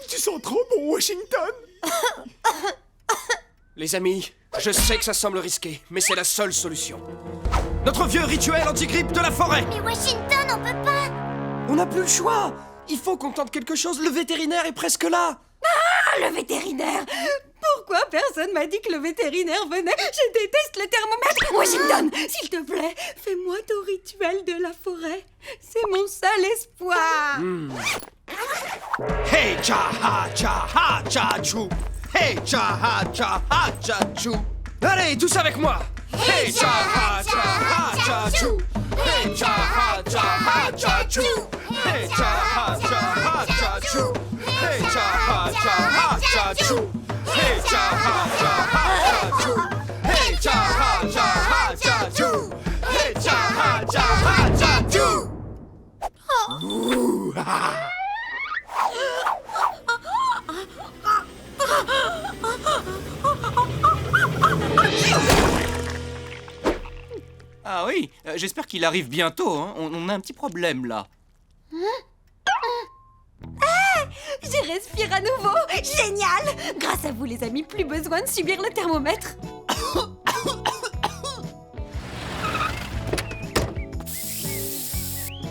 Tu sens trop bon, Washington. Les amis, je sais que ça semble risqué, mais c'est la seule solution. Notre vieux rituel anti-grippe de la forêt! Mais Washington, on peut pas! On n'a plus le choix! Il faut qu'on tente quelque chose, le vétérinaire est presque là! Ah, le vétérinaire! Pourquoi personne m'a dit que le vétérinaire venait? Je déteste le thermomètre! Washington, s'il te plaît, fais-moi ton rituel de la forêt. C'est mon seul espoir. Hey cha ha cha chou! Hey cha ha cha chou! Allez, tous avec moi! Hey cha ha cha chou! Hey cha ha cha chou! Hey cha ha cha chou! Hey cha ha cha chou! Hey cha ha cha chou! Hey cha ha cha chou! Hey cha ha cha chou! Ouh, ah. Ah oui, j'espère qu'il arrive bientôt, hein. On a un petit problème là. J'y respire à nouveau. Génial! Grâce à vous, les amis, plus besoin de subir le thermomètre.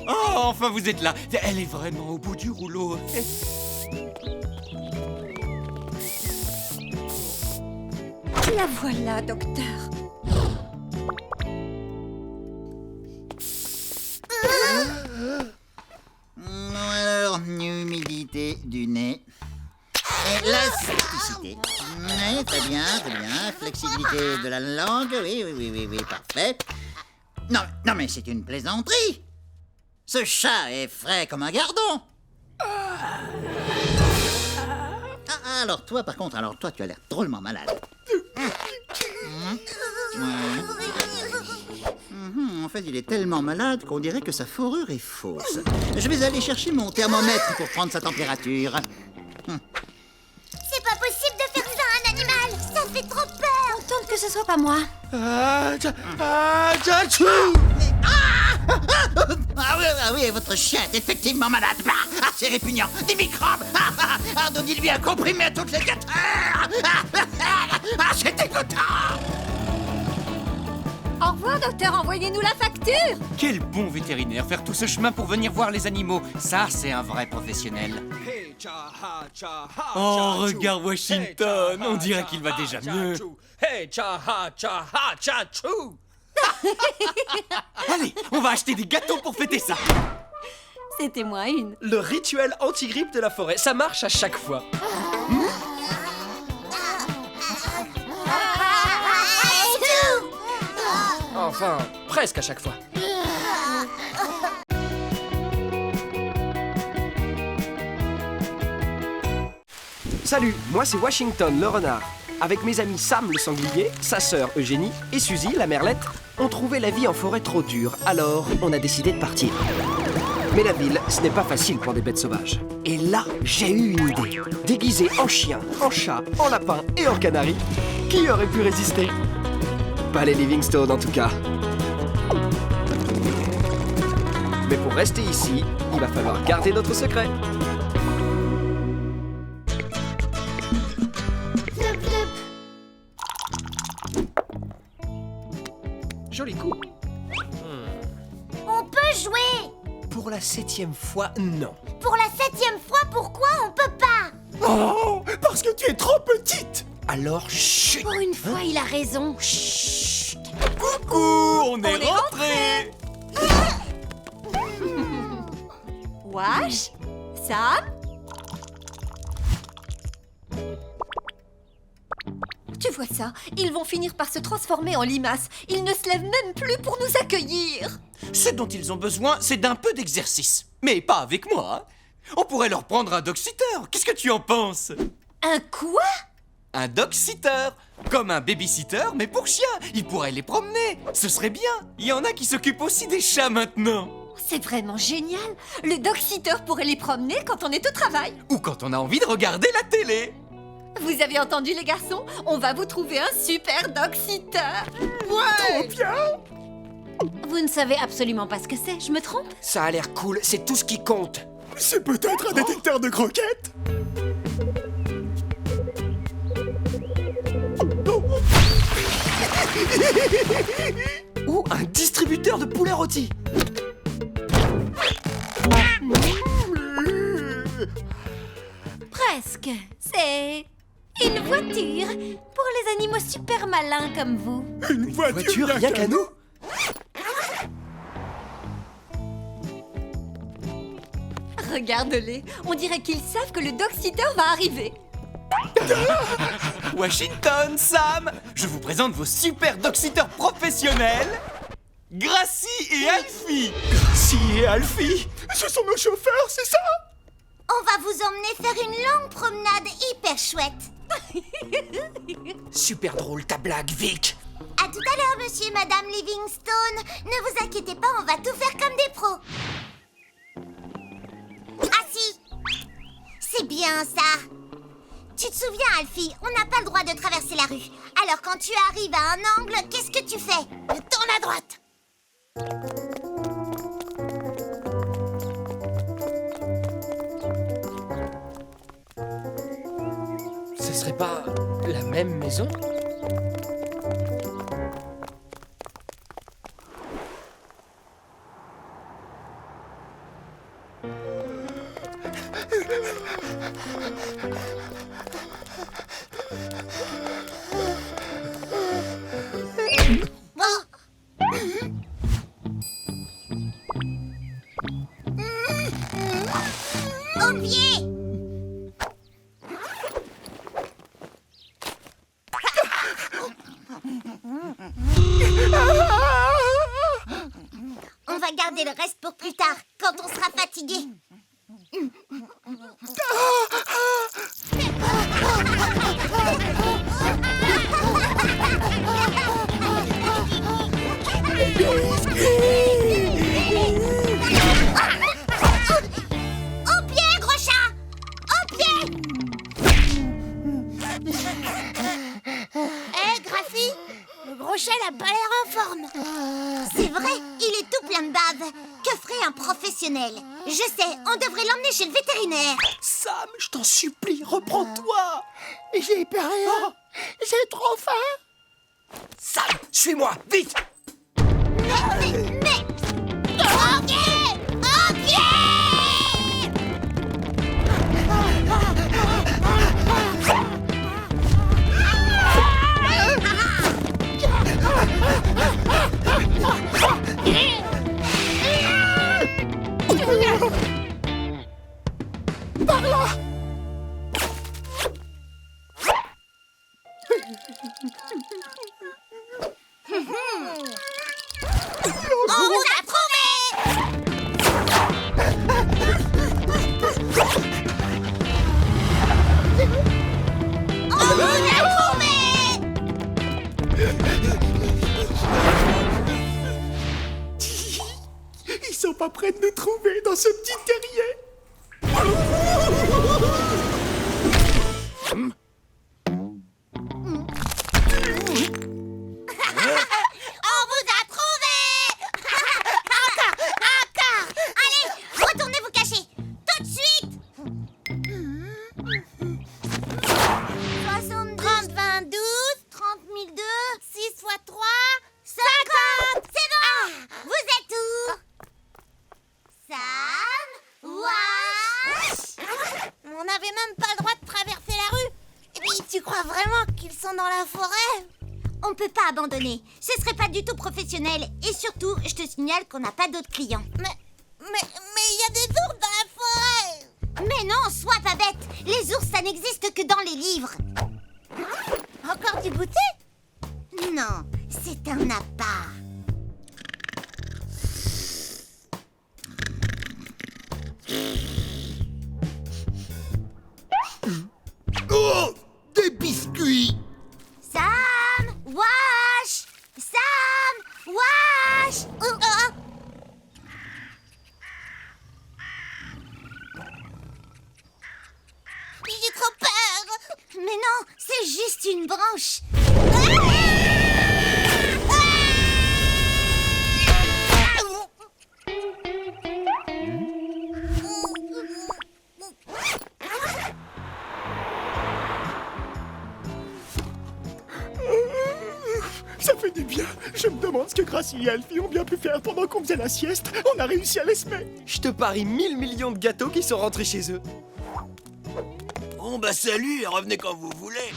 Oh, enfin vous êtes là. Elle est vraiment au bout du rouleau. La voilà, docteur. Alors, humidité du nez. Et l'élasticité. Oui, très bien, très bien. Flexibilité de la langue. Oui, parfait. Non, mais c'est une plaisanterie. Ce chat est frais comme un gardon. Alors toi, par contre, tu as l'air drôlement malade. En fait, il est tellement malade qu'on dirait que sa fourrure est fausse. Je vais aller chercher mon thermomètre pour prendre sa température. C'est pas possible de faire ça à un animal. Ça fait trop peur. Contente que ce soit pas moi. Ah oui, votre chien est effectivement malade. C'est répugnant. Des microbes. Donnez-lui un comprimé à toutes les 4 heures. C'est dégoûtant. Au revoir, docteur. Envoyez-nous la facture. Quel bon vétérinaire, faire tout ce chemin pour venir voir les animaux. Ça, c'est un vrai professionnel. Oh, regarde Washington. On dirait qu'il va déjà mieux. Allez, on va acheter des gâteaux pour fêter ça. C'était moi une. Le rituel anti-grippe de la forêt, ça marche à chaque fois. Enfin, presque à chaque fois. Salut, moi c'est Washington le renard. Avec mes amis Sam le sanglier, sa sœur Eugénie et Suzy la merlette, on trouvait la vie en forêt trop dure, alors on a décidé de partir. Mais la ville, ce n'est pas facile pour des bêtes sauvages. Et là, j'ai eu une idée. Déguisé en chien, en chat, en lapin et en canari, qui aurait pu résister? Pas les Livingstone en tout cas. Mais pour rester ici, il va falloir garder notre secret. Joli coup. On peut jouer. Pour la 7e fois, non. Pour la 7e fois, pourquoi on peut pas? Oh, parce que tu es trop petite. Alors, chut. Pour une fois, il a raison. Chut. Coucou, on est rentrés. Wash, Sam. Tu vois ça? Ils vont finir par se transformer en limaces. Ils ne se lèvent même plus pour nous accueillir. Ce dont ils ont besoin, c'est d'un peu d'exercice. Mais pas avec moi. Hein. On pourrait leur prendre un dog-sitter. Qu'est-ce que tu en penses? Un quoi? Un dog-sitter. Comme un baby-sitter, mais pour chiens. Ils pourraient les promener. Ce serait bien. Il y en a qui s'occupent aussi des chats maintenant. C'est vraiment génial. Le dog-sitter pourrait les promener quand on est au travail. Ou quand on a envie de regarder la télé. Vous avez entendu, les garçons? On va vous trouver un super dog-sitter. Trop bien. Vous ne savez absolument pas ce que c'est, je me trompe? Ça a l'air cool, c'est tout ce qui compte. C'est peut-être un détecteur de croquettes. Ou un distributeur de poulet rôti. Presque. C'est une voiture pour les animaux super malins comme vous. Une voiture Rien qu'à nous. Regarde-les. On dirait qu'ils savent que le dog-sitter va arriver. Washington, Sam, je vous présente vos super dog-sitters professionnels, Gracie et Alfie. Gracie et Alfie, ce sont nos chauffeurs, c'est ça? On va vous emmener faire une longue promenade hyper chouette. Super drôle ta blague, Vic. À tout à l'heure, monsieur et madame Livingstone. Ne vous inquiétez pas, on va tout faire comme des pros. Ah si, c'est bien ça. Tu te souviens, Alfie, on n'a pas le droit de traverser la rue. Alors quand tu arrives à un angle, qu'est-ce que tu fais? Tourne à droite. maison. Au pied! On va garder le reste pour plus tard, quand on sera fatigué. Au pied, gros chat! Au pied! Hé, Graphie, le gros chat n'a pas l'air en forme. C'est vrai, il est tout plein de bave. Que ferait un professionnel? Je sais, on devrait l'emmener chez le vétérinaire. Sam, je t'en supplie, reprends-toi. J'ai pas rien. J'ai trop faim. Sam, suis-moi, vite! Mais... Au pied! Au pied! Par là. On vous a trouvé! On vous a trouvé! Ils sont pas prêts de nous trouver dans ce petit terrier. On vous a trouvé! Encore! Allez, retournez vous cacher! Tout de suite! 72, 30, 20, 12, 30 002, 6 fois 3, 50! C'est bon! Vous êtes où? Sam? Wash? On n'avait même pas le droit de traverser la rue! Et puis, tu crois vraiment qu'ils sont dans la forêt? On peut pas abandonner. Ce serait pas du tout professionnel. Et surtout, je te signale qu'on n'a pas d'autres clients. Mais il y a des ours dans la forêt. Mais non, sois pas bête. Les ours, ça n'existe que dans les livres. Encore du goûter? Non, c'est un appât. Oh, des biscuits. Sam! Wash! Sam! Wash! J'ai trop peur! Mais non, c'est juste une branche! Ça fait du bien. Je me demande ce que Gracie et Alfie ont bien pu faire pendant qu'on faisait la sieste. On a réussi à les semer. Je te parie 1000 millions de gâteaux qui sont rentrés chez eux. Bon bah salut, et revenez quand vous voulez.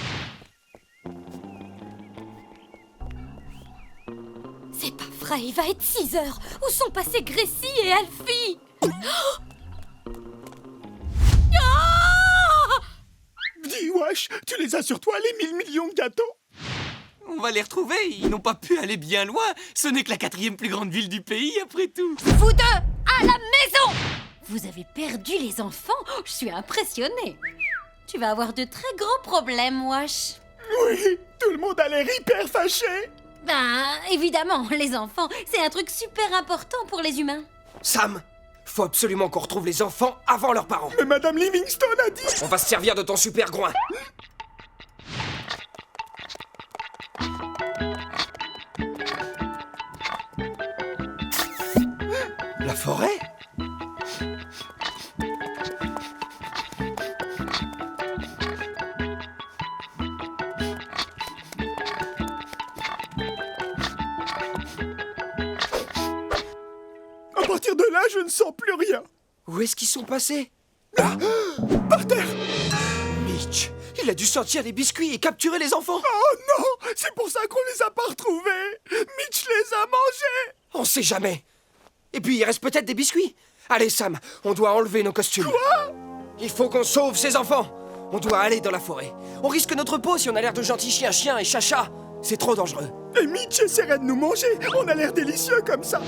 C'est pas vrai, il va être 6 heures. Où sont passés Gracie et Alfie? Dis, Wash, tu les as sur toi, les 1000 millions de gâteaux? On va les retrouver, ils n'ont pas pu aller bien loin. Ce n'est que la 4e plus grande ville du pays, après tout. Vous deux, à la maison! Vous avez perdu les enfants? Je suis impressionnée. Tu vas avoir de très gros problèmes, Wash. Oui, tout le monde a l'air hyper fâché. Ben, évidemment, les enfants, c'est un truc super important pour les humains. Sam, faut absolument qu'on retrouve les enfants avant leurs parents. Mais Madame Livingstone a dit... On va se servir de ton super groin. La forêt? de là, je ne sens plus rien. Où est-ce qu'ils sont passés? Par terre. Mitch, il a dû sortir les biscuits et capturer les enfants. Oh non, c'est pour ça qu'on les a pas retrouvés. Mitch les a mangés. On sait jamais. Et puis, il reste peut-être des biscuits. Allez, Sam, on doit enlever nos costumes. Quoi? Il faut qu'on sauve ces enfants. On doit aller dans la forêt. On risque notre peau si on a l'air de gentils chiens et chacha. C'est trop dangereux. Et Mitch essaierait de nous manger. On a l'air délicieux comme ça.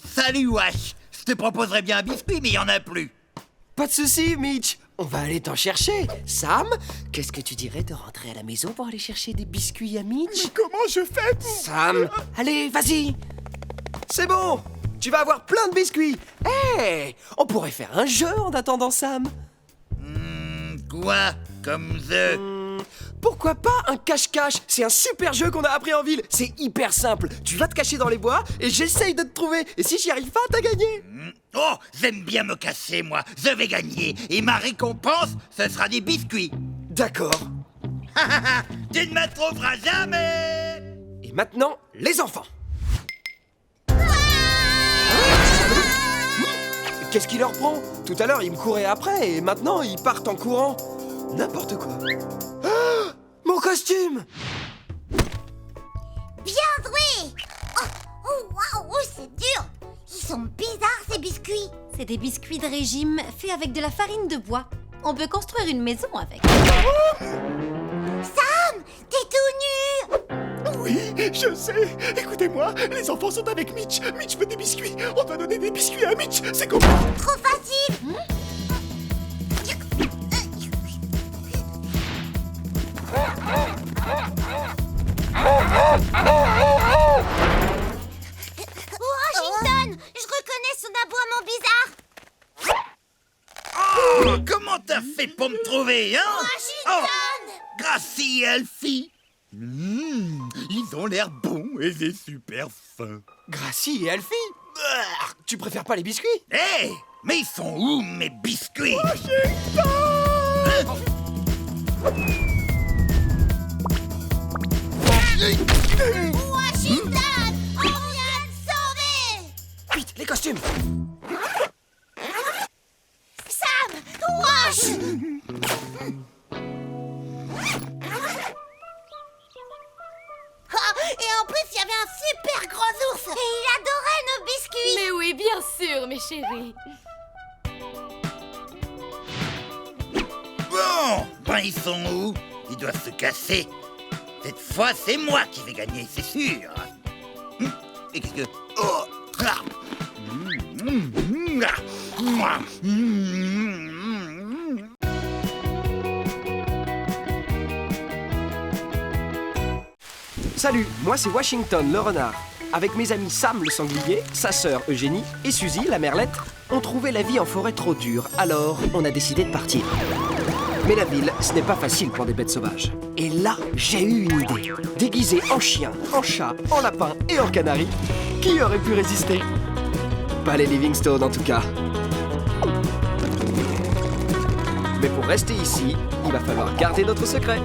Salut, Wash. Je te proposerais bien un biscuit, mais il y en a plus. Pas de souci, Mitch. On va aller t'en chercher. Sam, qu'est-ce que tu dirais de rentrer à la maison pour aller chercher des biscuits à Mitch? Mais comment je fais pour... Sam, allez, vas-y. C'est bon. Tu vas avoir plein de biscuits. Hé, on pourrait faire un jeu en attendant Sam. Quoi? Comme the... Pourquoi pas un cache-cache? C'est un super jeu qu'on a appris en ville. C'est hyper simple. Tu vas te cacher dans les bois et j'essaye de te trouver. Et si j'y arrive pas, t'as gagné. Oh, j'aime bien me casser, moi. Je vais gagner. Et ma récompense, ce sera des biscuits. D'accord. Tu ne me trouveras jamais. Et maintenant, les enfants. Qu'est-ce qui leur prend? Tout à l'heure, ils me couraient après et maintenant, ils partent en courant. N'importe quoi. Ah, mon costume! Bien joué! Oh, waouh, c'est dur! Ils sont bizarres, ces biscuits! C'est des biscuits de régime faits avec de la farine de bois. On peut construire une maison avec. Sam, t'es tout nu! Oui, je sais. Écoutez-moi, les enfants sont avec Mitch. Mitch veut des biscuits. On doit donner des biscuits à Mitch. C'est comment? Trop facile! Washington, je reconnais son aboiement bizarre. Oh, comment t'as fait pour me trouver, hein? Washington! Gracie et Alfie. Ils ont l'air bons et c'est super fin. Gracie et Alfie? Tu préfères pas les biscuits? Hé, mais ils sont où, mes biscuits? Washington, on vient te sauver! Vite, les costumes! Sam, Wash! Et en plus, il y avait un super gros ours! Et il adorait nos biscuits! Mais oui, bien sûr, mes chéris. Bon, ben ils sont où? Ils doivent se casser. Cette fois, c'est moi qui vais gagner, c'est sûr. Et qu'est-ce que... Oh! Ah! Salut, moi c'est Washington le renard. Avec mes amis Sam le sanglier, sa sœur Eugénie et Suzy la merlette, on trouvait la vie en forêt trop dure, alors on a décidé de partir. Mais la ville, ce n'est pas facile pour des bêtes sauvages. Et là, j'ai eu une idée. Déguisé en chien, en chat, en lapin et en canari, qui aurait pu résister? Pas les Livingstone en tout cas. Mais pour rester ici, il va falloir garder notre secret.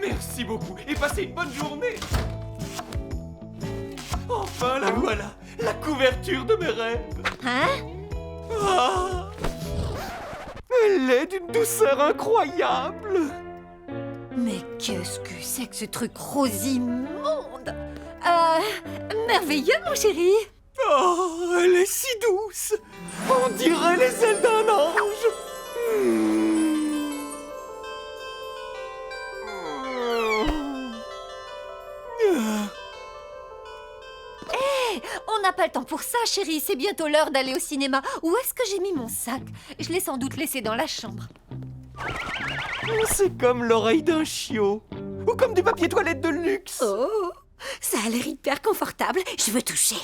Merci beaucoup et passez une bonne journée. Enfin, la voilà, la couverture de mes rêves. Hein? Ah, elle est d'une douceur incroyable. Mais qu'est-ce que c'est que ce truc rose immonde? Merveilleux, mon chéri. Oh, elle est si douce. On dirait les ailes d'un ange. On n'a pas le temps pour ça, chérie. C'est bientôt l'heure d'aller au cinéma. Où est-ce que j'ai mis mon sac? Je l'ai sans doute laissé dans la chambre. C'est comme l'oreille d'un chiot. Ou comme du papier toilette de luxe. Oh, ça a l'air hyper confortable. Je veux toucher.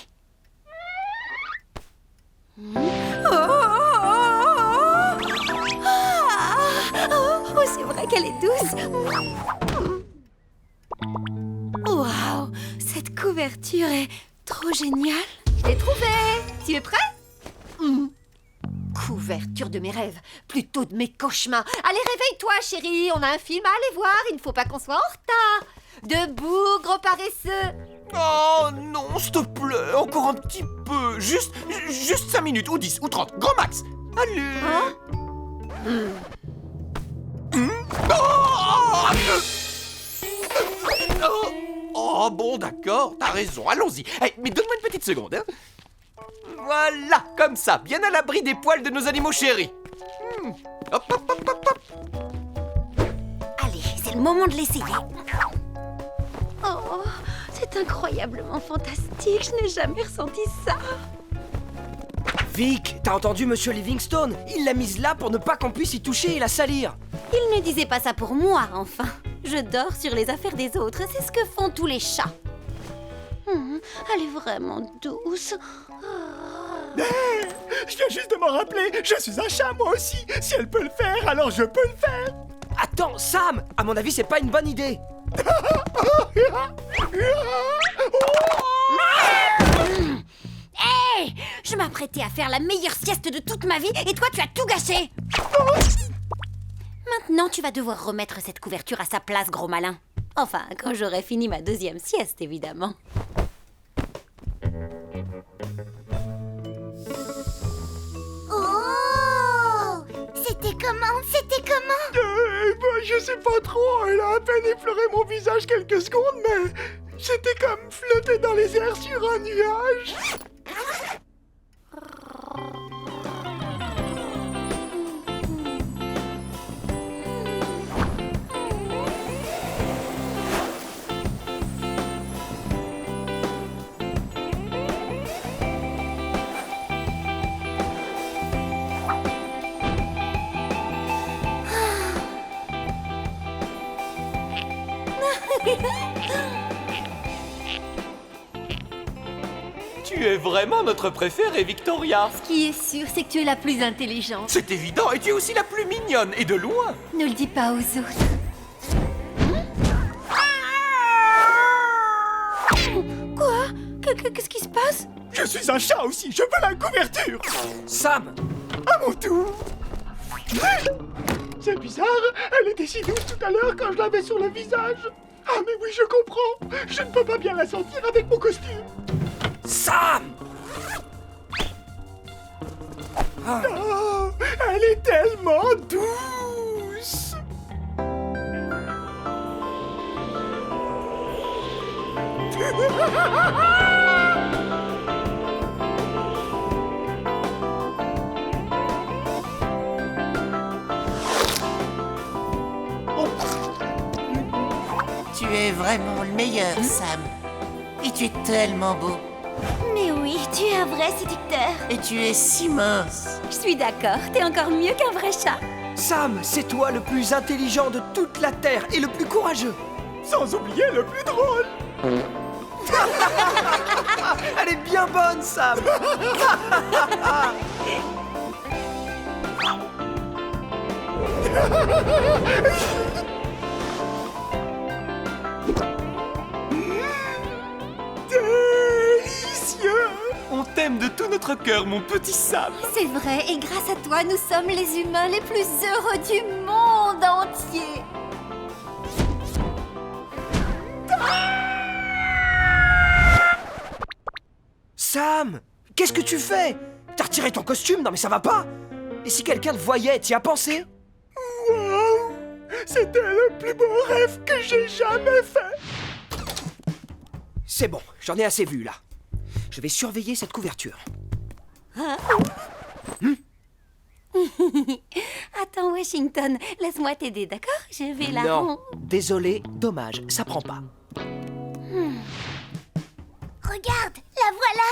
Oh, c'est vrai qu'elle est douce. Waouh, cette couverture est trop géniale. Je l'ai trouvé. Tu es prêt? Couverture de mes rêves, plutôt de mes cauchemars. Allez, réveille-toi, chérie. On a un film à aller voir. Il ne faut pas qu'on soit en retard. Debout, gros paresseux. Oh non, s'il te plaît, encore un petit peu. Juste 5 minutes, ou 10, ou 30, grand max. Allez. Oh, bon, d'accord, t'as raison, allons-y. Hey, mais donne-moi une petite seconde. Hein. Voilà, comme ça, bien à l'abri des poils de nos animaux chéris. Hop, hop, hop, hop, hop. Allez, c'est le moment de l'essayer. Oh, c'est incroyablement fantastique. Je n'ai jamais ressenti ça. Vic, t'as entendu Monsieur Livingstone? Il l'a mise là pour ne pas qu'on puisse y toucher et la salir. Il ne disait pas ça pour moi, enfin. Je dors sur les affaires des autres, c'est ce que font tous les chats. Elle est vraiment douce. Je viens juste de m'en rappeler, je suis un chat moi aussi. Si elle peut le faire, alors je peux le faire. Attends, Sam, à mon avis, c'est pas une bonne idée. Hey, je m'apprêtais à faire la meilleure sieste de toute ma vie et toi tu as tout gâché. Maintenant tu vas devoir remettre cette couverture à sa place, gros malin. Enfin, quand j'aurai fini ma deuxième sieste, évidemment. Oh! C'était comment? Je sais pas trop, elle a à peine effleuré mon visage quelques secondes, mais j'étais comme flotté dans les airs sur un nuage. Tu es vraiment notre préférée, Victoria. Ce qui est sûr, c'est que tu es la plus intelligente. C'est évident, et tu es aussi la plus mignonne, et de loin. Ne le dis pas aux autres. Quoi? Qu'est-ce qui se passe? Je suis un chat aussi, je veux la couverture. Sam! À mon tour. C'est bizarre, elle était si douce tout à l'heure quand je l'avais sur le visage. Ah mais oui, je comprends. Je ne peux pas bien la sentir avec mon costume. Sam! Oh, elle est tellement douce. Tu es vraiment le meilleur, Sam. Et tu es tellement beau. Mais oui, tu es un vrai séducteur. Et tu es si mince. Je suis d'accord, t'es encore mieux qu'un vrai chat. Sam, c'est toi le plus intelligent de toute la Terre et le plus courageux. Sans oublier le plus drôle. Elle est bien bonne, Sam. Délicieux. On t'aime de tout notre cœur, mon petit Sam. C'est vrai, et grâce à toi, nous sommes les humains les plus heureux du monde entier. Sam, qu'est-ce que tu fais? T'as retiré ton costume? Non mais ça va pas. Et si quelqu'un te voyait, t'y as pensé? Wow! C'était le plus beau rêve que j'ai jamais fait. C'est bon, j'en ai assez vu là. Je vais surveiller cette couverture. Attends, Washington, laisse-moi t'aider, d'accord? Je vais la Non, désolé, dommage, ça prend pas. Regarde, la voilà.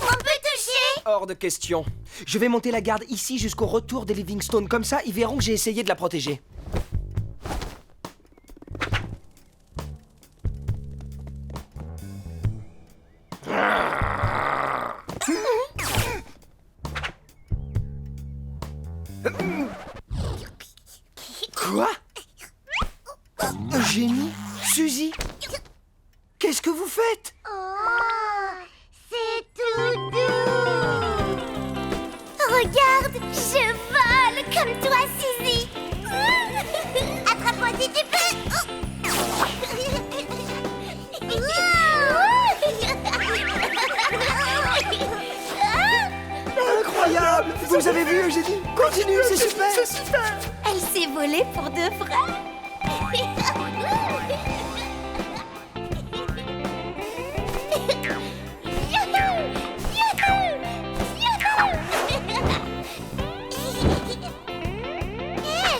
On peut toucher. Hors de question. Je vais monter la garde ici jusqu'au retour des Livingstone. Comme ça, ils verront que j'ai essayé de la protéger. Eugénie, Suzy, qu'est-ce que vous faites? Oh, c'est tout doux. Regarde, je vole comme toi, Suzy. Attrape-moi si tu peux. Incroyable! Vous avez vu, Eugénie? Continue, c'est super! C'est super! Elle s'est volée pour de vrai.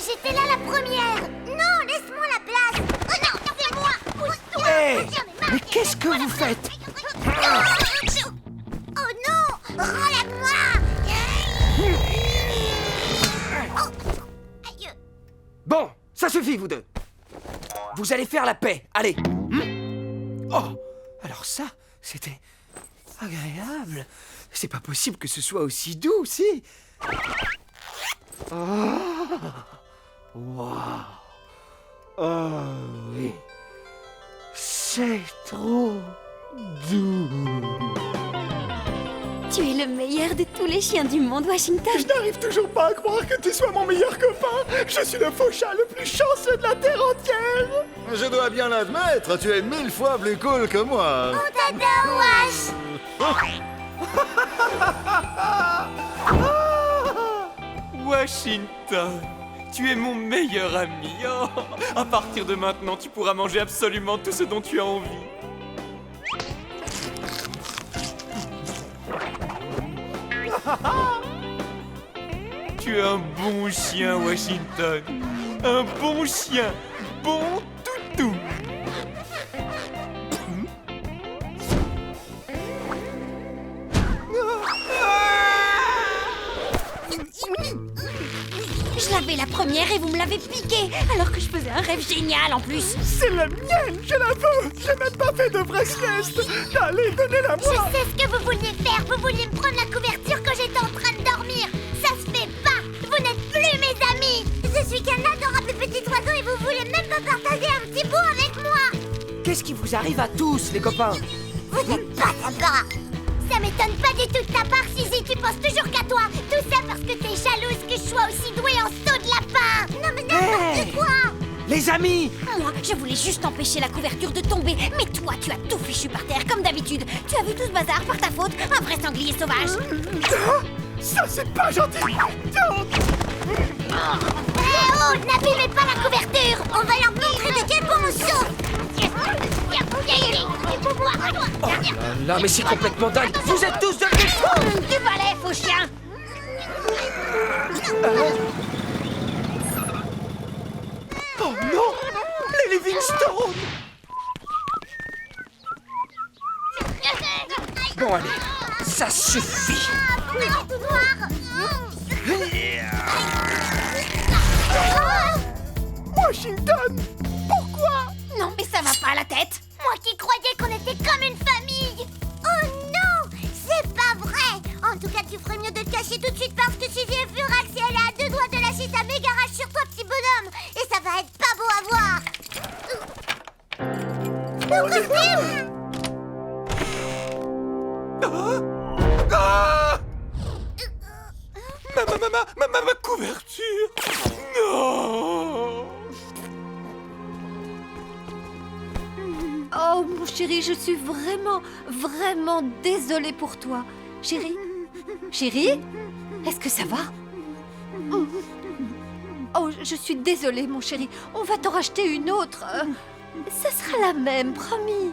J'étais là la première. Non, laisse-moi la place. Oh non, c'est moi. Pousse-toi. Hey! Mais qu'est-ce que vous faites? Oh non, relève-moi. Oh. Aïe. Bon, ça suffit, vous deux. Vous allez faire la paix, allez. Oh, alors ça, c'était agréable. C'est pas possible que ce soit aussi doux, si. Oh. Wow. Oh oui. C'est trop doux. Tu es le meilleur de tous les chiens du monde, Washington. Je n'arrive toujours pas à croire que tu sois mon meilleur copain. Je suis le faux chat le plus chanceux de la Terre entière. Je dois bien l'admettre, tu es 1000 fois plus cool que moi. On t'adore, Wash. Washington, tu es mon meilleur ami. Oh, à partir de maintenant, tu pourras manger absolument tout ce dont tu as envie. Tu es un bon chien, Washington. Un bon chien. Bon toutou. Je l'avais la première et vous me l'avez piquée, alors que je faisais un rêve génial en plus. C'est la mienne, je la veux. J'ai même pas fait de vraie sieste. Allez, donnez-la Je moi. sais ce que vous vouliez faire. Vous vouliez me prendre la couverture quand j'étais en train de dormir. Ça se fait pas. Vous n'êtes plus mes amis. Je suis qu'un adorable petit oiseau et vous voulez même pas partager un petit bout avec moi. Qu'est-ce qui vous arrive à tous, les copains? Vous n'êtes pas sympa. Ça m'étonne pas du tout de ta part, Suzy. Tu penses toujours qu'à toi. Tout ça parce que t'es jalouse que je sois aussi douée en saut de lapin. Non mais n'importe quoi. Les amis! Moi, je voulais juste empêcher la couverture de tomber, mais toi, tu as tout fichu par terre, comme d'habitude. Tu as vu tout ce bazar par ta faute, un vrai sanglier sauvage. Ça, c'est pas gentil. Oh, n'abîmez pas la couverture. On va leur montrer de quel bon on saute. Oh là, mais c'est complètement dingue! Vous êtes tous devenus fous! Du balai, faux chien. Oh non! Les Livingstone! Bon, allez, ça suffit! Pourquoi il est tout noir? Washington, pourquoi? Non, mais ça va pas à la tête. Moi qui croyais qu'on était comme une famille. Oh non, c'est pas vrai. En tout cas, tu ferais mieux de te cacher tout de suite parce que Suzy est furax et elle est à 2 doigts de lâcher sa méga rage sur toi, petit bonhomme. Et ça va être pas beau à voir. Mon costume! Ah! Ma couverture. Non. Oh, mon chéri, je suis vraiment désolée pour toi. Chéri? Chéri? Est-ce que ça va? Oh, je suis désolée, mon chéri. On va t'en racheter une autre. Ça sera la même, promis.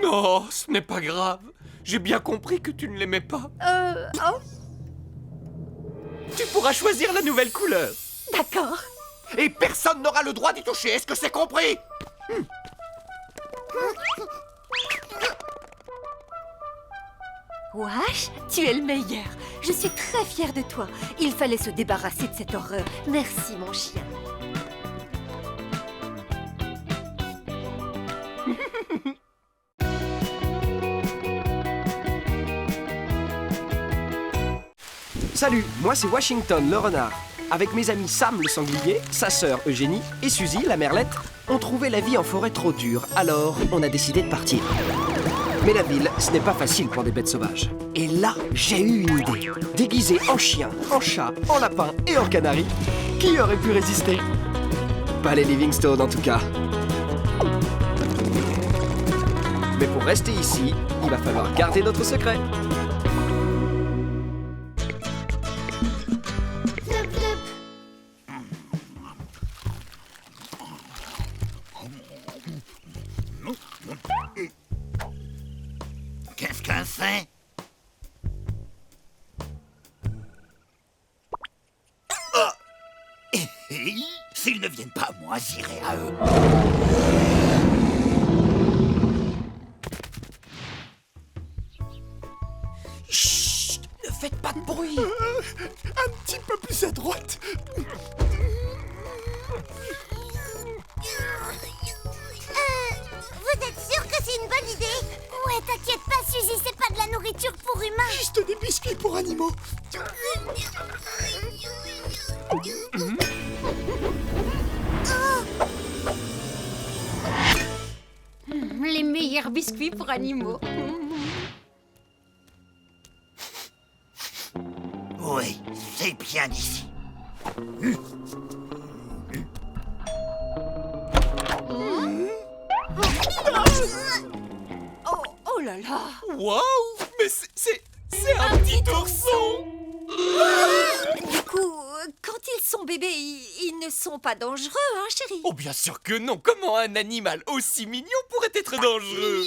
Non, ce n'est pas grave. J'ai bien compris que tu ne l'aimais pas. Oh, Tu pourras choisir la nouvelle couleur. d'accord. Et personne n'aura le droit d'y toucher, est-ce que c'est compris? Wash, tu es le meilleur. Je suis très fière de toi. Il fallait se débarrasser de cette horreur. Merci, mon chien. Salut, moi c'est Washington le renard. Avec mes amis Sam le sanglier, sa sœur Eugénie et Suzy la merlette, on trouvait la vie en forêt trop dure, alors on a décidé de partir. Mais la ville, ce n'est pas facile pour des bêtes sauvages. Et là, j'ai eu une idée. Déguisé en chien, en chat, en lapin et en canari, qui aurait pu résister? Pas les Livingstone en tout cas. Mais pour rester ici, il va falloir garder notre secret. Qu'est-ce que c'est? Oh! S'ils ne viennent pas à moi, j'irai à eux. Chut! Ne faites pas de bruit! Un petit peu plus à droite. Vous êtes sûr que c'est une bonne idée? Ouais, t'inquiète pas, Suzy, c'est pas de la nourriture pour humains. Juste des biscuits pour animaux. Les meilleurs biscuits pour animaux. Oui, c'est bien d'ici. Oh là là! Waouh! Mais c'est un petit ourson! Du coup, quand ils sont bébés, ils ne sont pas dangereux, hein, chérie? Oh, bien sûr que non! Comment un animal aussi mignon pourrait être dangereux?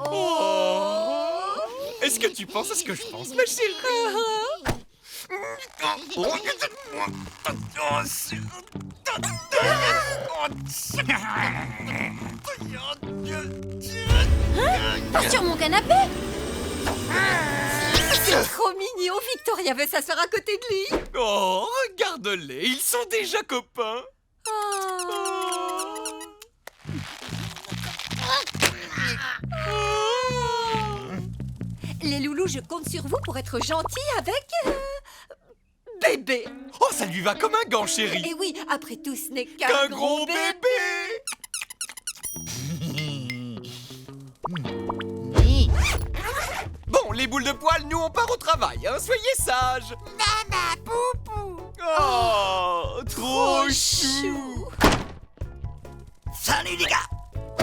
Oh! Est-ce que tu penses à ce que je pense, ma chérie? Pas sur mon canapé! C'est trop mignon! Victoria veut s'asseoir à côté de lui! Oh, regarde-les, ils sont déjà copains. Les loulous, je compte sur vous pour être gentils avec... bébé! Oh, ça lui va comme un gant, chérie. Et oui, après tout, ce n'est qu'un gros bébé. Bon, les boules de poil, nous on part au travail, hein, soyez sages. Nana, poupou. Oh, trop chou. Salut les gars!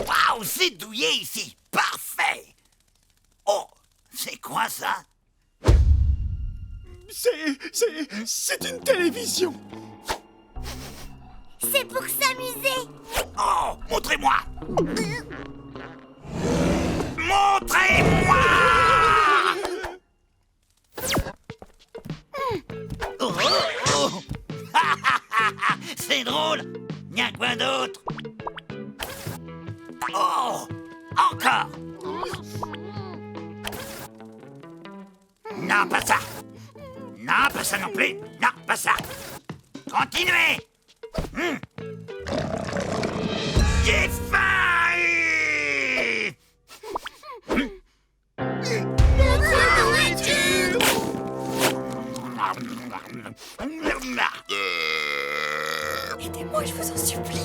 Waouh, c'est douillet ici! Parfait! Oh, c'est quoi ça? C'est une télévision. C'est pour s'amuser. Oh, montrez-moi! Montrez-moi! Oh, oh. C'est drôle! Y'a quoi d'autre? Oh! Encore! Non, pas ça! Non, pas ça non plus! Non, pas ça! Continuez! J'ai faim! Aidez-moi, je vous en supplie.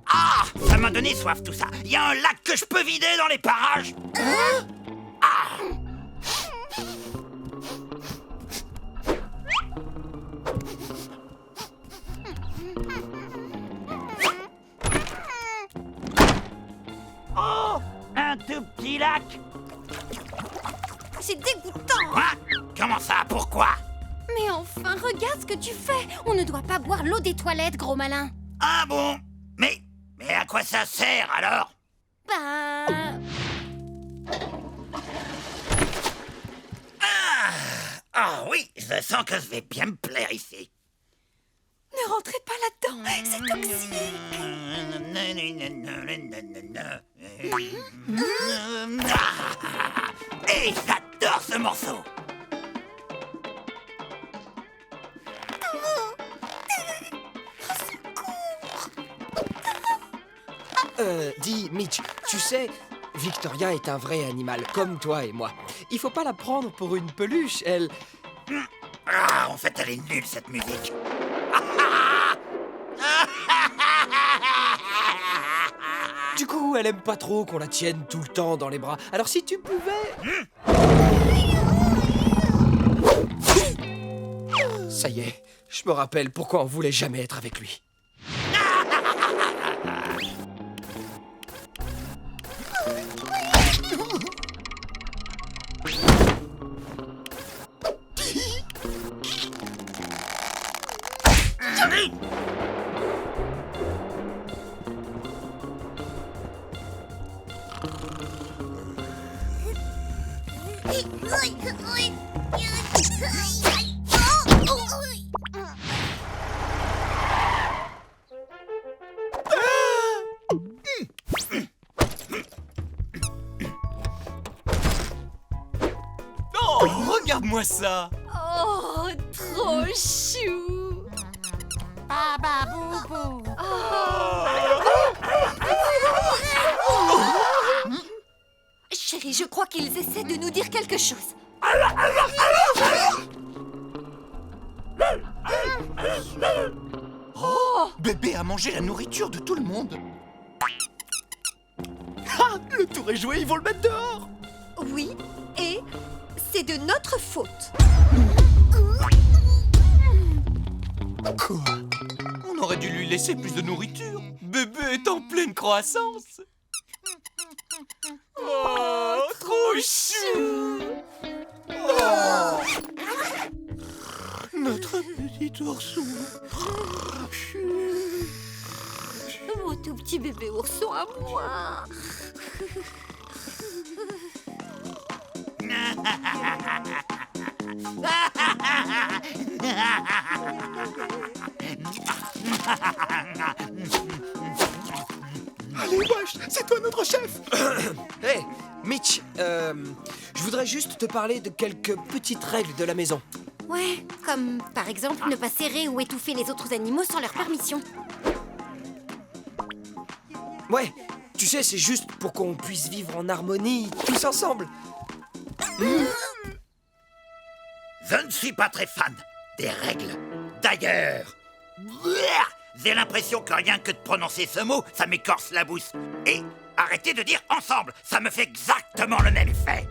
Ah, ça m'a donné soif tout ça. Il y a un lac que je peux vider dans les parages. Ah. Oh, un tout petit lac. C'est dégoûtant. Quoi? Comment ça? Pourquoi? Mais enfin, regarde ce que tu fais. On ne doit pas boire l'eau des toilettes, gros malin. Ah bon? Mais à quoi ça sert alors? Ben... Ah oui, je sens que je vais bien me plaire ici. Ne rentrez pas là-dedans, c'est toxique. Et j'adore ce morceau. Dis, Mitch, tu sais, Victoria est un vrai animal, comme toi et moi. Il faut pas la prendre pour une peluche, elle... Ah, en fait, elle est nulle, cette musique. Du coup, elle aime pas trop qu'on la tienne tout le temps dans les bras. Alors si tu pouvais... Ça y est, je me rappelle pourquoi on voulait jamais être avec lui. Oh, regarde-moi ça. Oh, trop chou. Baba boubou. Chérie, je crois qu'ils essaient de nous dire quelque chose. Oh, bébé a mangé la nourriture de tout le monde. Ah, le tour est joué, ils vont le mettre dehors. Oui, et c'est de notre faute. Quoi? On aurait dû lui laisser plus de nourriture. Bébé est en pleine croissance. Oh, trop chou. Oh. Notre petit ourson. Mon tout petit bébé ourson à moi. Allez, wesh, c'est toi notre chef. Hé, Mitch, je voudrais juste te parler de quelques petites règles de la maison. Ouais, comme par exemple ne pas serrer ou étouffer les autres animaux sans leur permission. Ouais, tu sais, c'est juste pour qu'on puisse vivre en harmonie, tous ensemble. Je ne suis pas très fan des règles. D'ailleurs, j'ai l'impression que rien que de prononcer ce mot, ça m'écorce la bouche. Et arrêtez de dire ensemble, ça me fait exactement le même effet.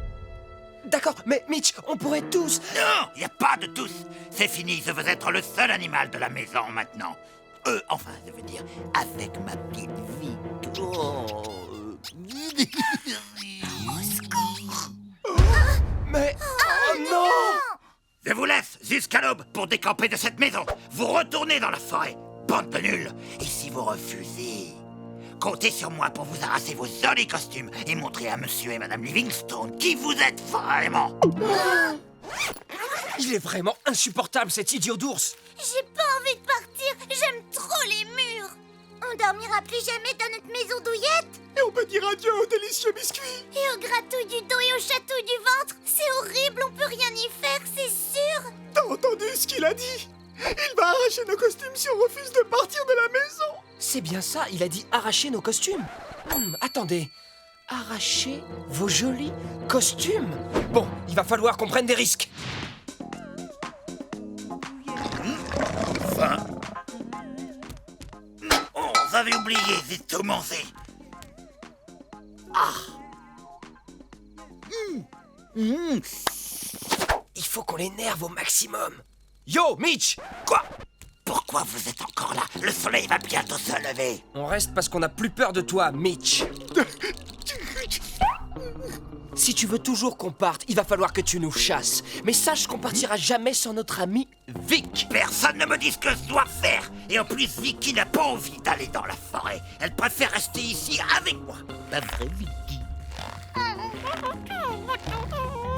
D'accord, mais Mitch, on pourrait tous... Non, il n'y a pas de tous. C'est fini, je veux être le seul animal de la maison maintenant. Enfin, je veux dire, avec ma petite vie. Mais... Oh non! Je vous laisse jusqu'à l'aube pour décamper de cette maison. Vous retournez dans la forêt, bande de nuls. Et si vous refusez, comptez sur moi pour vous arracher vos jolis costumes et montrer à monsieur et madame Livingstone qui vous êtes vraiment. Il est vraiment insupportable, cet idiot d'ours. J'ai pas envie de partir, j'aime trop les murs. On dormira plus jamais dans notre maison douillette. Et on peut dire adieu aux délicieux biscuits. Et au gratouille du dos et au chatouille du ventre. C'est horrible, on peut rien y faire, c'est sûr. T'as entendu ce qu'il a dit? Il va arracher nos costumes si on refuse de partir de la maison. C'est bien ça, il a dit arracher nos costumes. Attendez, arracher vos jolis costumes? Bon, il va falloir qu'on prenne des risques. Enfin. Oh, j'avais oublié, j'ai tout mangé. Ah. Il faut qu'on l'énerve au maximum. Yo, Mitch! Quoi? Pourquoi vous êtes encore là? Le soleil va bientôt se lever. On reste parce qu'on a plus peur de toi, Mitch. Si tu veux toujours qu'on parte, il va falloir que tu nous chasses. Mais sache qu'on partira jamais sans notre ami Vic. Personne ne me dit ce que je dois faire. Et en plus, Vicky n'a pas envie d'aller dans la forêt. Elle préfère rester ici avec moi. La vraie Vicky.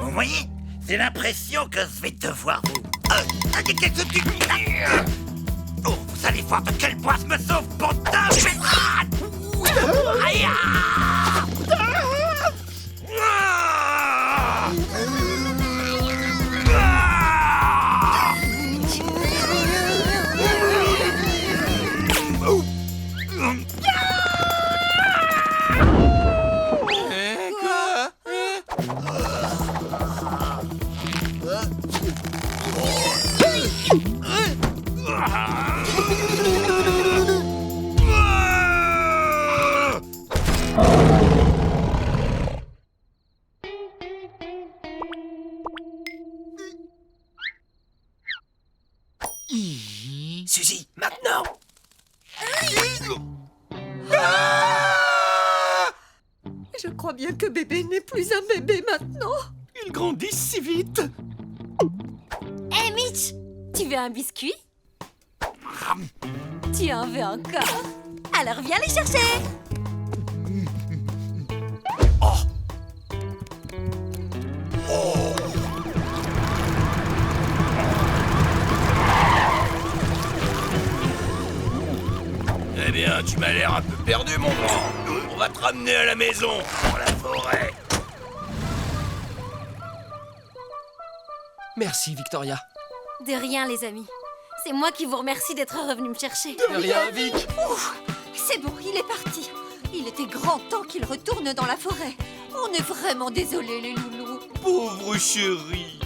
Vous voyez? J'ai l'impression que je vais devoir vous... qu'est-ce que tu dis? Oh, vous allez voir de quel bois je me sauve, bordin. Aïe! Suzy, maintenant! Je crois bien que bébé n'est plus un bébé maintenant. Ils grandissent si vite. Hé, Mitch, tu veux un biscuit? Tu en veux encore? Alors viens les chercher. Eh bien, tu m'as l'air un peu perdu, mon grand. On va te ramener à la maison, dans la forêt. Merci, Victoria. De rien, les amis. C'est moi qui vous remercie d'être revenus me chercher. De rien, Vic. Ouf, c'est bon, il est parti. Il était grand temps qu'il retourne dans la forêt. On est vraiment désolés, les loulous. Pauvre chérie.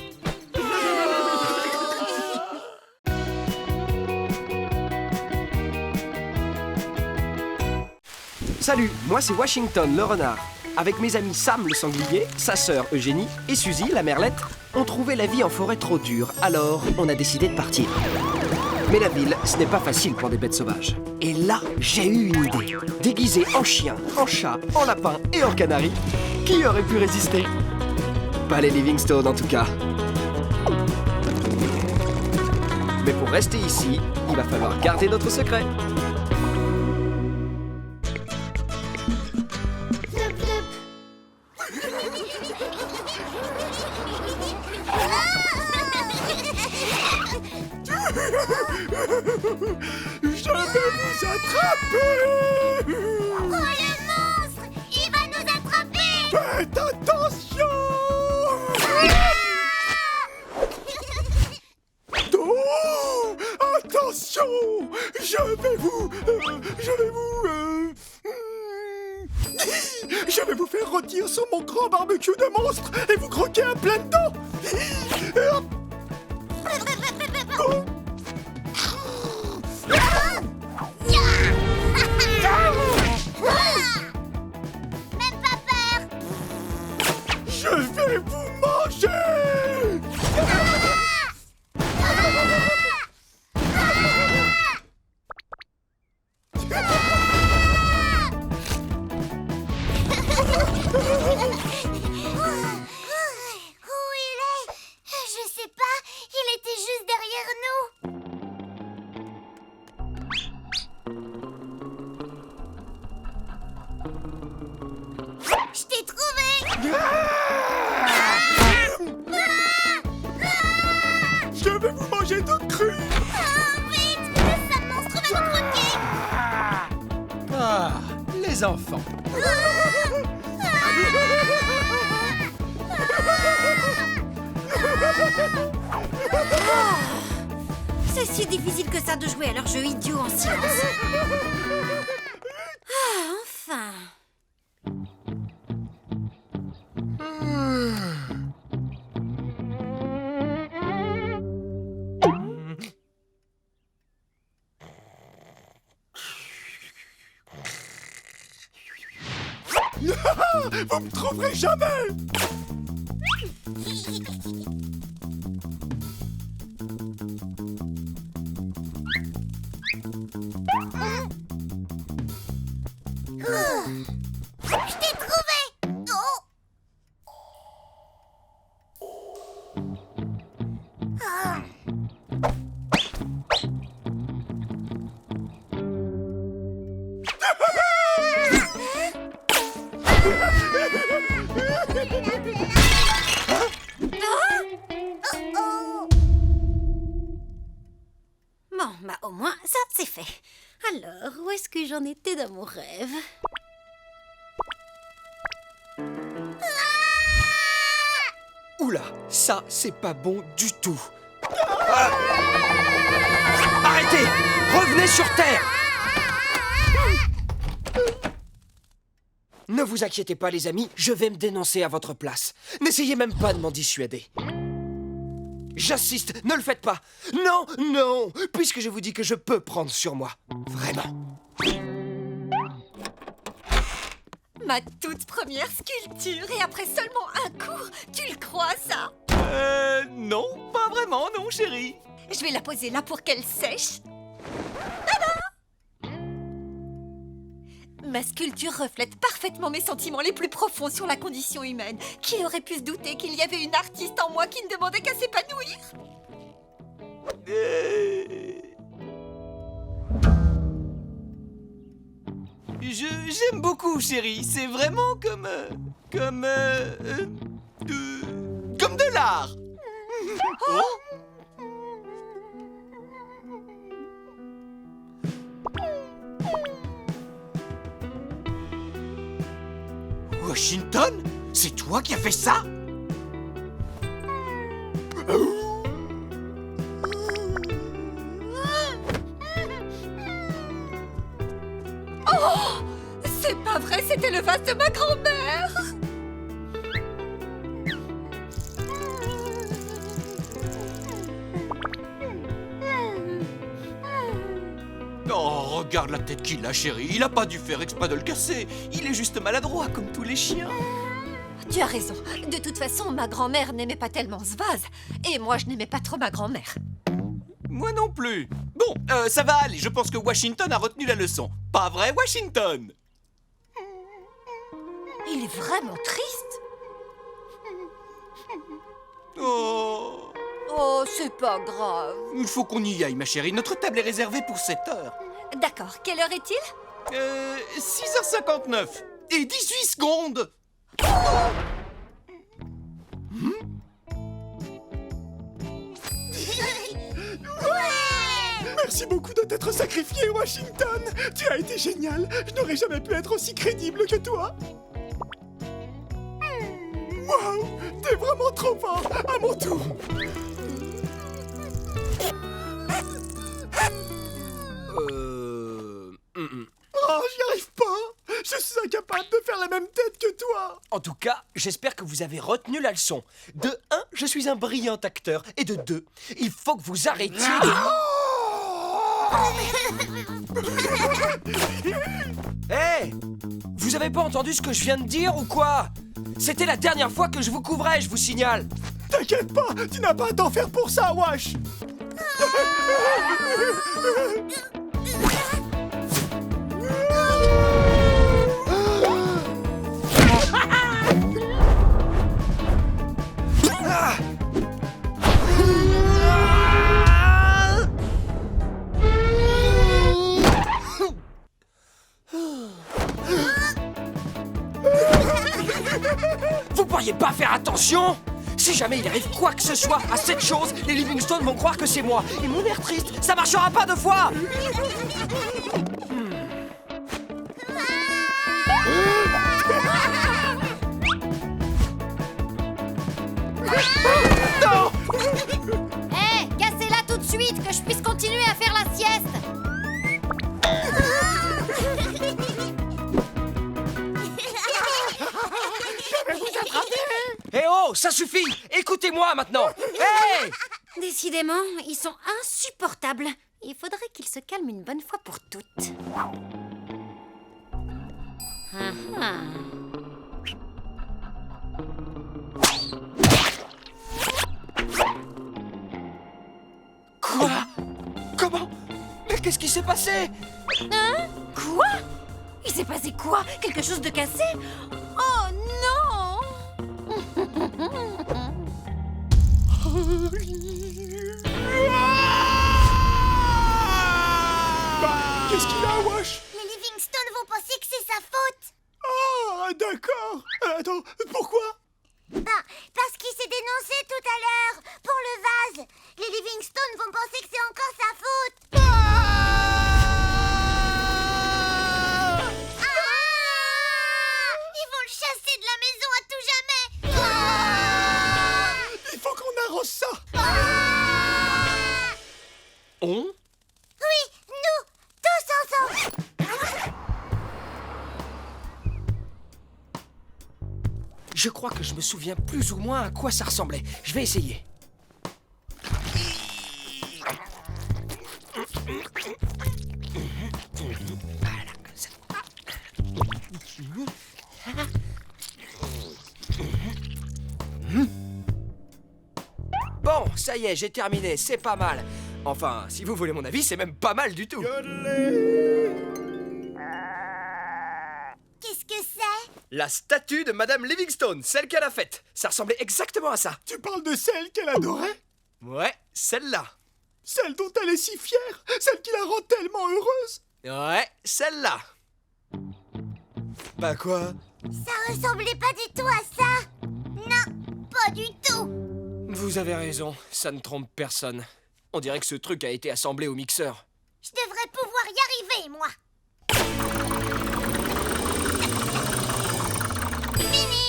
Salut, moi c'est Washington le renard. Avec mes amis Sam le sanglier, sa sœur Eugénie et Suzy la merlette, on trouvait la vie en forêt trop dure, alors on a décidé de partir. Mais la ville, ce n'est pas facile pour des bêtes sauvages. Et là, j'ai eu une idée. Déguisé en chien, en chat, en lapin et en canari, qui aurait pu résister? Pas les Livingstone en tout cas. Mais pour rester ici, il va falloir garder notre secret. Je vais vous attraper! Oh, le monstre! Il va nous attraper! Faites attention! Oh! Attention! Je vais vous faire rôtir sur mon grand barbecue de monstre et vous croquer un plein dedans! Même pas peur! Je vais vous manger! Où il est? Je sais pas, il était juste derrière nous. Je t'ai trouvé! Je vais vous manger toute crue! Vite! Le sale monstre va nous croquer! Ah, les enfants. C'est si difficile que ça de jouer à leur jeu idiot en silence. Ah, enfin. Vous me trouverez jamais! Je t'ai trouvé! Oh! Ah. Bon, bah au moins, ça, c'est fait. Alors, où est-ce que j'en étais dans mon rêve? Oula, ça, c'est pas bon du tout. Ah. Arrêtez! Revenez sur Terre! Ne vous inquiétez pas, les amis, je vais me dénoncer à votre place. N'essayez même pas de m'en dissuader. J'insiste, ne le faites pas. Non, non, puisque je vous dis que je peux prendre sur moi. Vraiment. Ma toute première sculpture, et après seulement un cours, tu le crois, ça? Non, pas vraiment, non, chérie. Je vais la poser là pour qu'elle sèche. Ma sculpture reflète parfaitement mes sentiments les plus profonds sur la condition humaine. Qui aurait pu se douter qu'il y avait une artiste en moi qui ne demandait qu'à s'épanouir? J'aime beaucoup, chérie. C'est vraiment comme de l'art. Washington? C'est toi qui as fait ça? Oh! C'est pas vrai, c'était le vase de ma grand-mère! Oh, regarde la tête qu'il a, chérie. Il a pas dû faire exprès de le casser. Il est juste maladroit, comme tous les chiens. Tu as raison. De toute façon, ma grand-mère n'aimait pas tellement ce vase. Et moi, je n'aimais pas trop ma grand-mère. Moi non plus. Bon, ça va aller. Je pense que Washington a retenu la leçon. Pas vrai, Washington? Il est vraiment triste. Oh... Oh, c'est pas grave. Il faut qu'on y aille, ma chérie. Notre table est réservée pour 7 heures. D'accord. Quelle heure est-il? 6h59 et 18 secondes. Merci beaucoup de t'être sacrifié, Washington. Tu as été génial. Je n'aurais jamais pu être aussi crédible que toi. Waouh, t'es vraiment trop fort. À mon tour. Oh, j'y arrive pas. Je suis incapable de faire la même tête que toi. En tout cas, j'espère que vous avez retenu la leçon. De 1, je suis un brillant acteur. Et de 2, il faut que vous arrêtiez de... Hé, vous avez pas entendu ce que je viens de dire ou quoi? C'était la dernière fois que je vous couvrais, je vous signale. T'inquiète pas, tu n'as pas à t'en faire pour ça, Wash. Vous pourriez pas faire attention? Si jamais il arrive quoi que ce soit à cette chose, les Livingstone vont croire que c'est moi. Et mon air triste, ça marchera pas 2 fois. Non! Hé, cassez-la tout de suite, que je puisse continuer à faire la sieste. Eh oh, ça suffit! Écoutez-moi maintenant! Hey! Décidément, ils sont insupportables. Il faudrait qu'ils se calment une bonne fois pour toutes. Quoi? Comment? Mais qu'est-ce qui s'est passé? Hein? Quoi? Il s'est passé quoi? Quelque chose de cassé? Oh non! Qu'est-ce qu'il a, Wash? Les Livingstone vont penser que c'est sa faute. Ah, d'accord. Attends, pourquoi? Parce qu'il s'est dénoncé tout à l'heure pour le vase. Les Livingstone vont penser que c'est encore sa faute. Ils vont le chasser de la maison à tout jamais. Il faut qu'on arrose ça. On? Oui, nous, tous ensemble. Je crois que je me souviens plus ou moins à quoi ça ressemblait. Je vais essayer. Voilà, comme ça. Bon, ça y est, j'ai terminé, c'est pas mal. Enfin, si vous voulez mon avis, c'est même pas mal du tout. Qu'est-ce que c'est? La statue de Madame Livingstone, celle qu'elle a faite. Ça ressemblait exactement à ça. Tu parles de celle qu'elle adorait? Ouais, celle-là. Celle dont elle est si fière? Celle qui la rend tellement heureuse? Ouais, celle-là. Bah quoi? Ça ressemblait pas du tout à ça. Non, pas du tout. Vous avez raison, ça ne trompe personne. On dirait que ce truc a été assemblé au mixeur. Je devrais pouvoir y arriver, moi. Fini.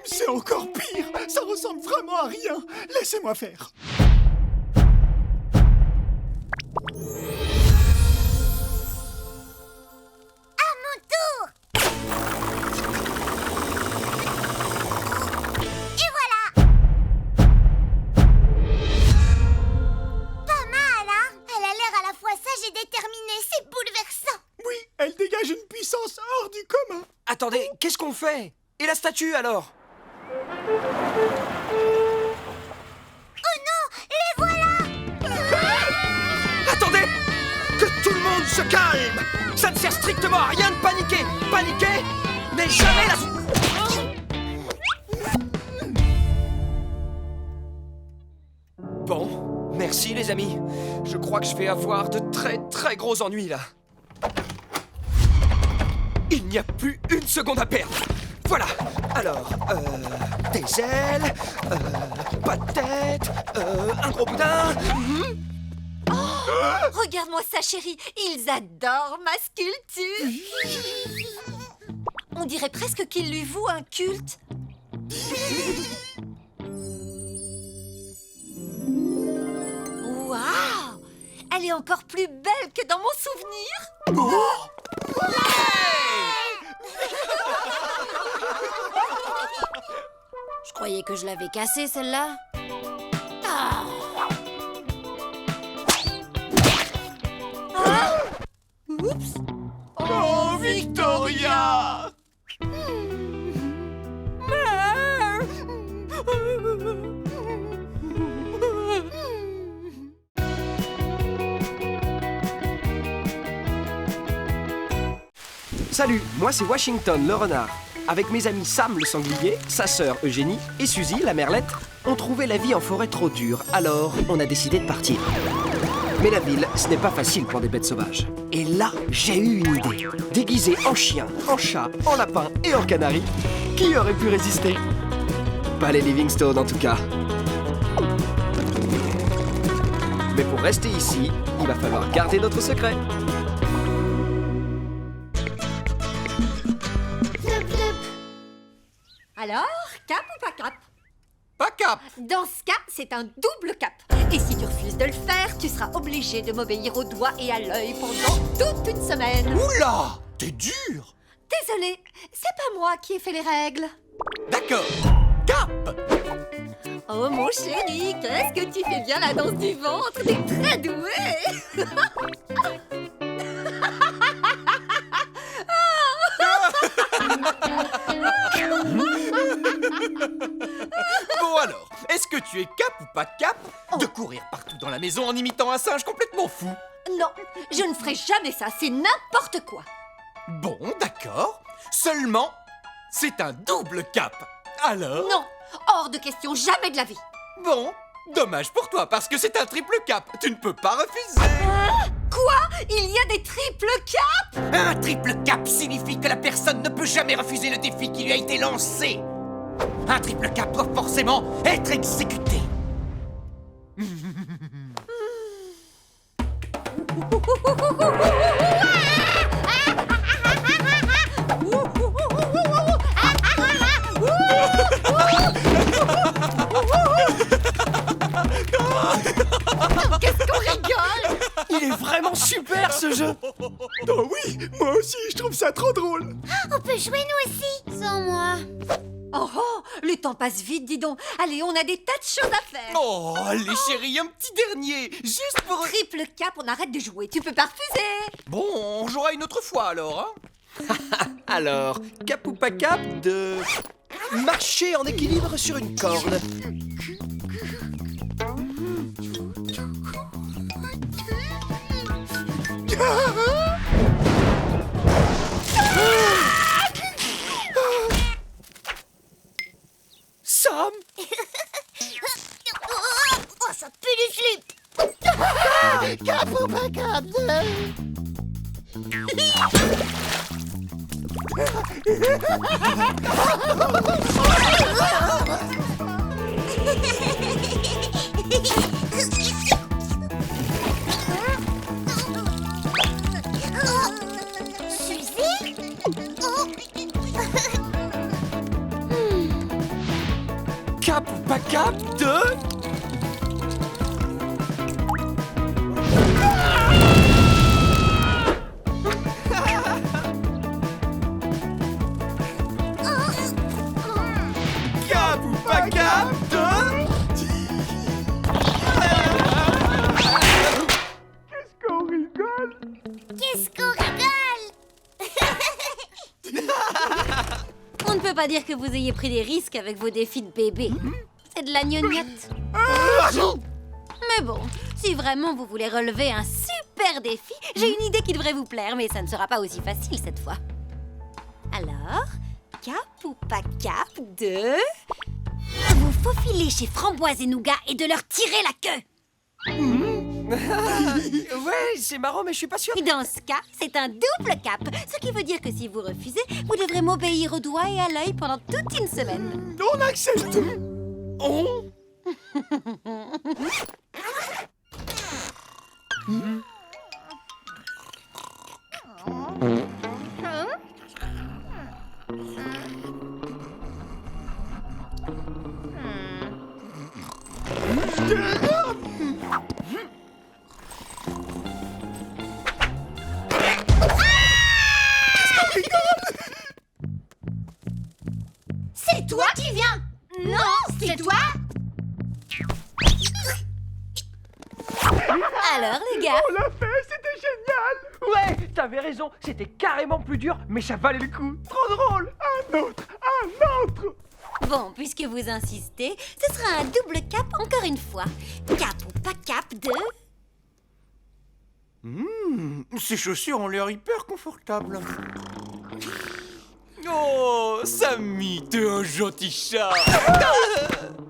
C'est encore pire. Ça ressemble vraiment à rien. Laissez-moi faire. À mon tour. Et voilà. Pas mal, hein? Elle a l'air à la fois sage et déterminée. C'est bouleversant. Oui, elle dégage une puissance hors du commun. Attendez, qu'est-ce qu'on fait? Et la statue alors? Oh non, les voilà. Attendez! Que tout le monde se calme! Ça ne sert strictement à rien de paniquer! Paniquer n'est jamais la... Bon, merci les amis. Je crois que je vais avoir de très gros ennuis là. Il n'y a plus une seconde à perdre. Voilà. Alors, des ailes, pas de tête, un gros boudin. Regarde-moi ça, chérie. Ils adorent ma sculpture. On dirait presque qu'ils lui vouent un culte. Waouh! Elle est encore plus belle que dans mon souvenir. Je croyais que je l'avais cassée, celle-là. Ah. Oups! Oh, Victoria! Salut, moi c'est Washington le renard. Avec mes amis Sam le sanglier, sa sœur Eugénie et Suzy la merlette, on trouvait la vie en forêt trop dure, alors on a décidé de partir. Mais la ville, ce n'est pas facile pour des bêtes sauvages. Et là, j'ai eu une idée. Déguisé en chien, en chat, en lapin et en canari, qui aurait pu résister? Pas les Livingstone en tout cas. Mais pour rester ici, il va falloir garder notre secret. Alors, cap ou pas cap? Pas cap! Dans ce cas, c'est un double cap. Et si tu refuses de le faire, tu seras obligé de m'obéir au doigt et à l'œil pendant toute une semaine. Oula! T'es dur! Désolée, c'est pas moi qui ai fait les règles. D'accord! Cap! Oh mon chéri, qu'est-ce que tu fais bien la danse du ventre? T'es très doué. Bon alors, est-ce que tu es cap ou pas cap de courir partout dans la maison en imitant un singe complètement fou? Non, je ne ferai jamais ça, c'est n'importe quoi. Bon, d'accord. Seulement, c'est un double cap. Alors? Non, hors de question, jamais de la vie. Bon, dommage pour toi, parce que c'est un triple cap. Tu ne peux pas refuser. Quoi? Il y a des triples caps? Un triple cap signifie que la personne ne peut jamais refuser le défi qui lui a été lancé. Un triple cap doit forcément être exécuté. Qu'est-ce qu'on rigole? Il est vraiment super ce jeu. Oh oui, moi aussi, je trouve ça trop drôle. On peut jouer nous aussi. Sans moi. Oh, oh, le temps passe vite, dis donc. Allez, on a des tas de choses à faire. Oh, les chéris, un petit dernier, juste pour... Triple cap, on arrête de jouer. Tu peux pas refuser. Bon, on jouera une autre fois alors, hein. Alors, cap ou pas cap de... marcher en équilibre sur une corde. Sam! Oh, ça pue du slip. Cap ou pas cap Suzy? Cap ou pas cap de... Cap ou pas cap de... Qu'est-ce qu'on rigole? On ne peut pas dire que vous ayez pris des risques avec vos défis de bébé. C'est de la gnognotte. Mais bon, si vraiment vous voulez relever un super défi, j'ai une idée qui devrait vous plaire, mais ça ne sera pas aussi facile cette fois. Alors, cap ou pas cap de... vous faufiler chez Framboise et Nougat et de leur tirer la queue. Ouais, c'est marrant, mais je suis pas sûr. Et dans ce cas, c'est un double cap. Ce qui veut dire que si vous refusez, vous devrez m'obéir au doigt et à l'œil pendant toute une semaine. On accepte. On... C'est toi qui viens? Non, c'est toi? Alors, les gars, On l'a fait, c'était génial. Ouais, t'avais raison, c'était carrément plus dur, mais ça valait le coup. Trop drôle. Un autre. bon, puisque vous insistez, ce sera un double cap encore une fois. Cap ou pas cap de... Ces chaussures ont l'air hyper confortables. Oh, Samy, t'es un gentil chat.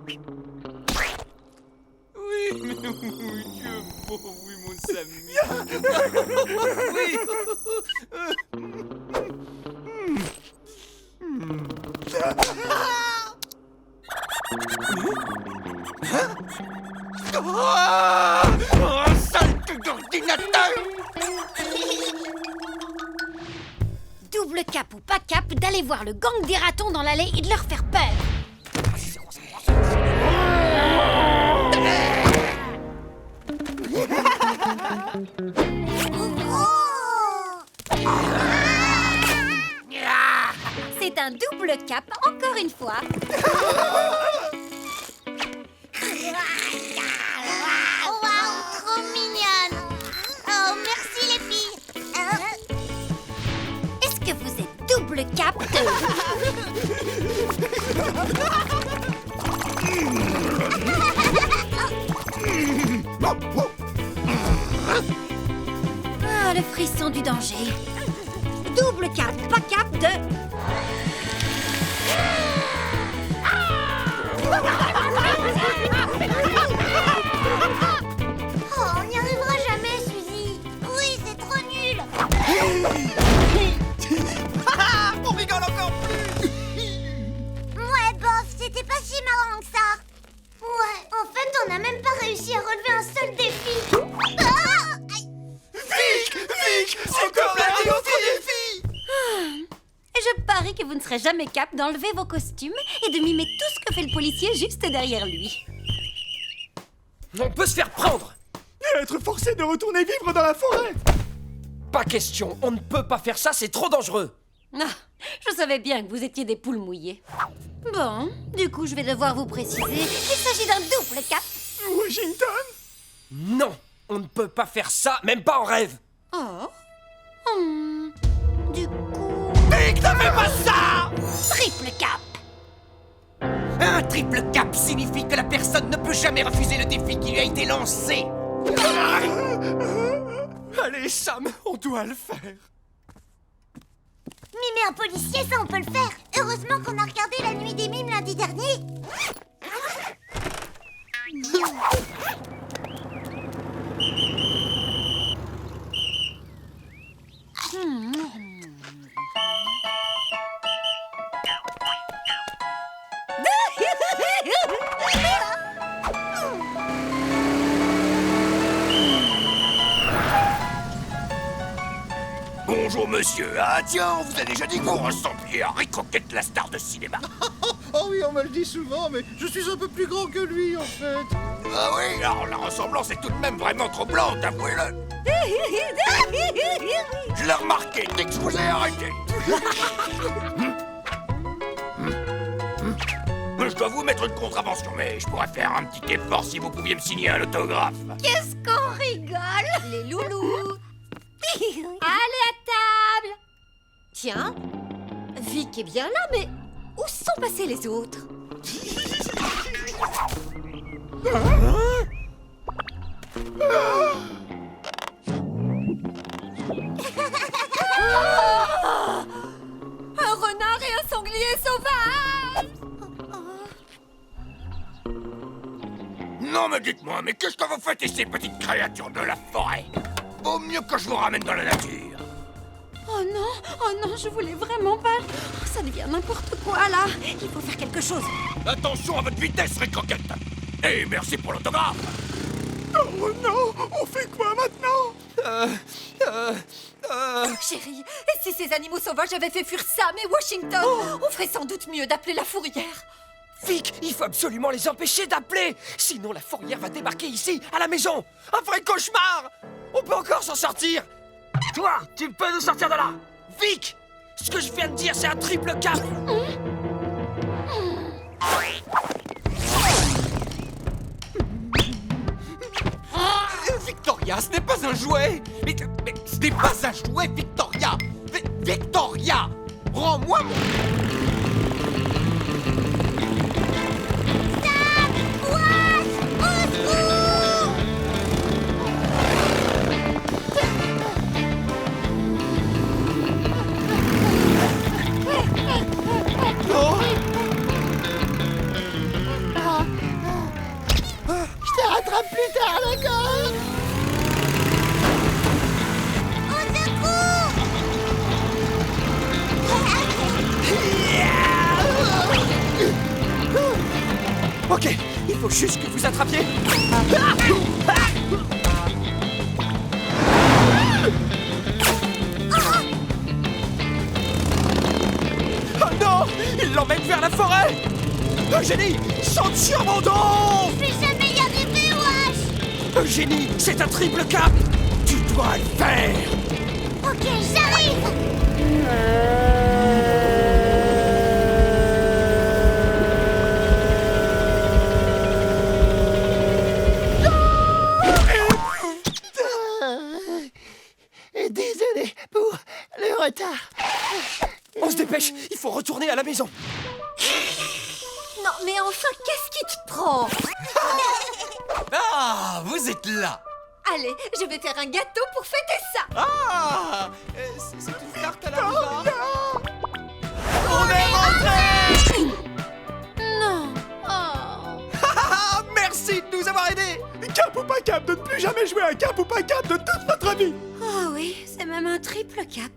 Oui, oui, tu es beau, oui, mon Samy. Oui. Oh, saleté d'ordinateur! Double cap ou pas cap d'aller voir le gang des ratons dans l'allée et de leur faire peur. C'est un double cap encore une fois. Waouh, trop mignonne. Oh, merci les filles. Est-ce que vous êtes double cap de... Ah, le frisson du danger. Double cap, pas cap de... Oh, on n'y arrivera jamais, Suzy. Oui, c'est trop nul. On rigole encore plus. Ouais, bof, c'était pas si marrant que ça. Ouais, en fait, on n'a même pas réussi à relever un seul défi. Ah, aïe. Vic, s'il te plaît, un autre défi. Je parie que vous ne serez jamais cap d'enlever vos costumes et de mimer tout ce que fait le policier juste derrière lui. On peut se faire prendre. être forcé de retourner vivre dans la forêt. Pas question, on ne peut pas faire ça, c'est trop dangereux. Ah, je savais bien que vous étiez des poules mouillées. Bon, du coup, je vais devoir vous préciser qu'il s'agit d'un double cap. Washington? Non, on ne peut pas faire ça, même pas en rêve. Oh. Du coup... Vic, ne fais pas ça! Triple cap. Un triple cap signifie que la personne ne peut jamais refuser le défi qui lui a été lancé. Allez, Sam, on doit le faire. Mimer un policier, ça on peut le faire. Heureusement qu'on a regardé La Nuit des Mimes lundi dernier. Bonjour monsieur. Ah tiens, on vous a déjà dit que vous ressembliez à Rick Rocket, la star de cinéma. Oh oui, on me le dit souvent, mais je suis un peu plus grand que lui, en fait. Ah oui, alors la ressemblance est tout de même vraiment trop blanche, avouez-le. Je l'ai remarqué dès que je vous ai arrêté. Je dois vous mettre une contravention, mais je pourrais faire un petit effort si vous pouviez me signer un autographe. Qu'est-ce qu'on rigole? Les loulous. Allez à table. Tiens, Vic est bien là, mais où sont passés les autres? Un renard et un sanglier sauvage! Non mais dites-moi, mais qu'est-ce que vous faites ici, petites créatures de la forêt? Vaut mieux que je vous ramène dans la nature. Oh non, je voulais vraiment pas... Oh, ça devient n'importe quoi, là. Il faut faire quelque chose. Attention à votre vitesse, Rick Rocket. Et merci pour l'autographe. Oh non, on fait quoi maintenant? Chérie, et si ces animaux sauvages avaient fait fuir Sam et Washington, on ferait sans doute mieux d'appeler la fourrière. Vic, il faut absolument les empêcher d'appeler. Sinon, la fourrière va débarquer ici, à la maison. Un vrai cauchemar. On peut encore s'en sortir. Toi, tu peux nous sortir de là. Vic, ce que je viens de dire, c'est un triple cap. Victoria, ce n'est pas un jouet. Mais ce n'est pas un jouet, Victoria. Victoria, rends-moi mon... Je te rattrape plus tard, d'accord? Au secours! Ok, il faut juste que vous attrapiez. Oh non, il l'emmène vers la forêt. Eugénie, saute sur mon dos. Je vais jamais y arriver, Wash! Eugénie, c'est un triple cap. Tu dois le faire. Ok, j'arrive! Désolé pour le retard. On se dépêche, il faut retourner à la maison. Non, mais enfin, qu'est-ce qui te prend? Ah, vous êtes là. Allez, je vais faire un gâteau pour fêter ça. Ah, c'est une tarte à la rhubarbe. On est rentrés. Non. Oh. Merci de nous avoir aidés. Cap ou pas cap, de ne plus jamais jouer à cap ou pas cap de toute notre vie. Oh oui, c'est même un triple cap.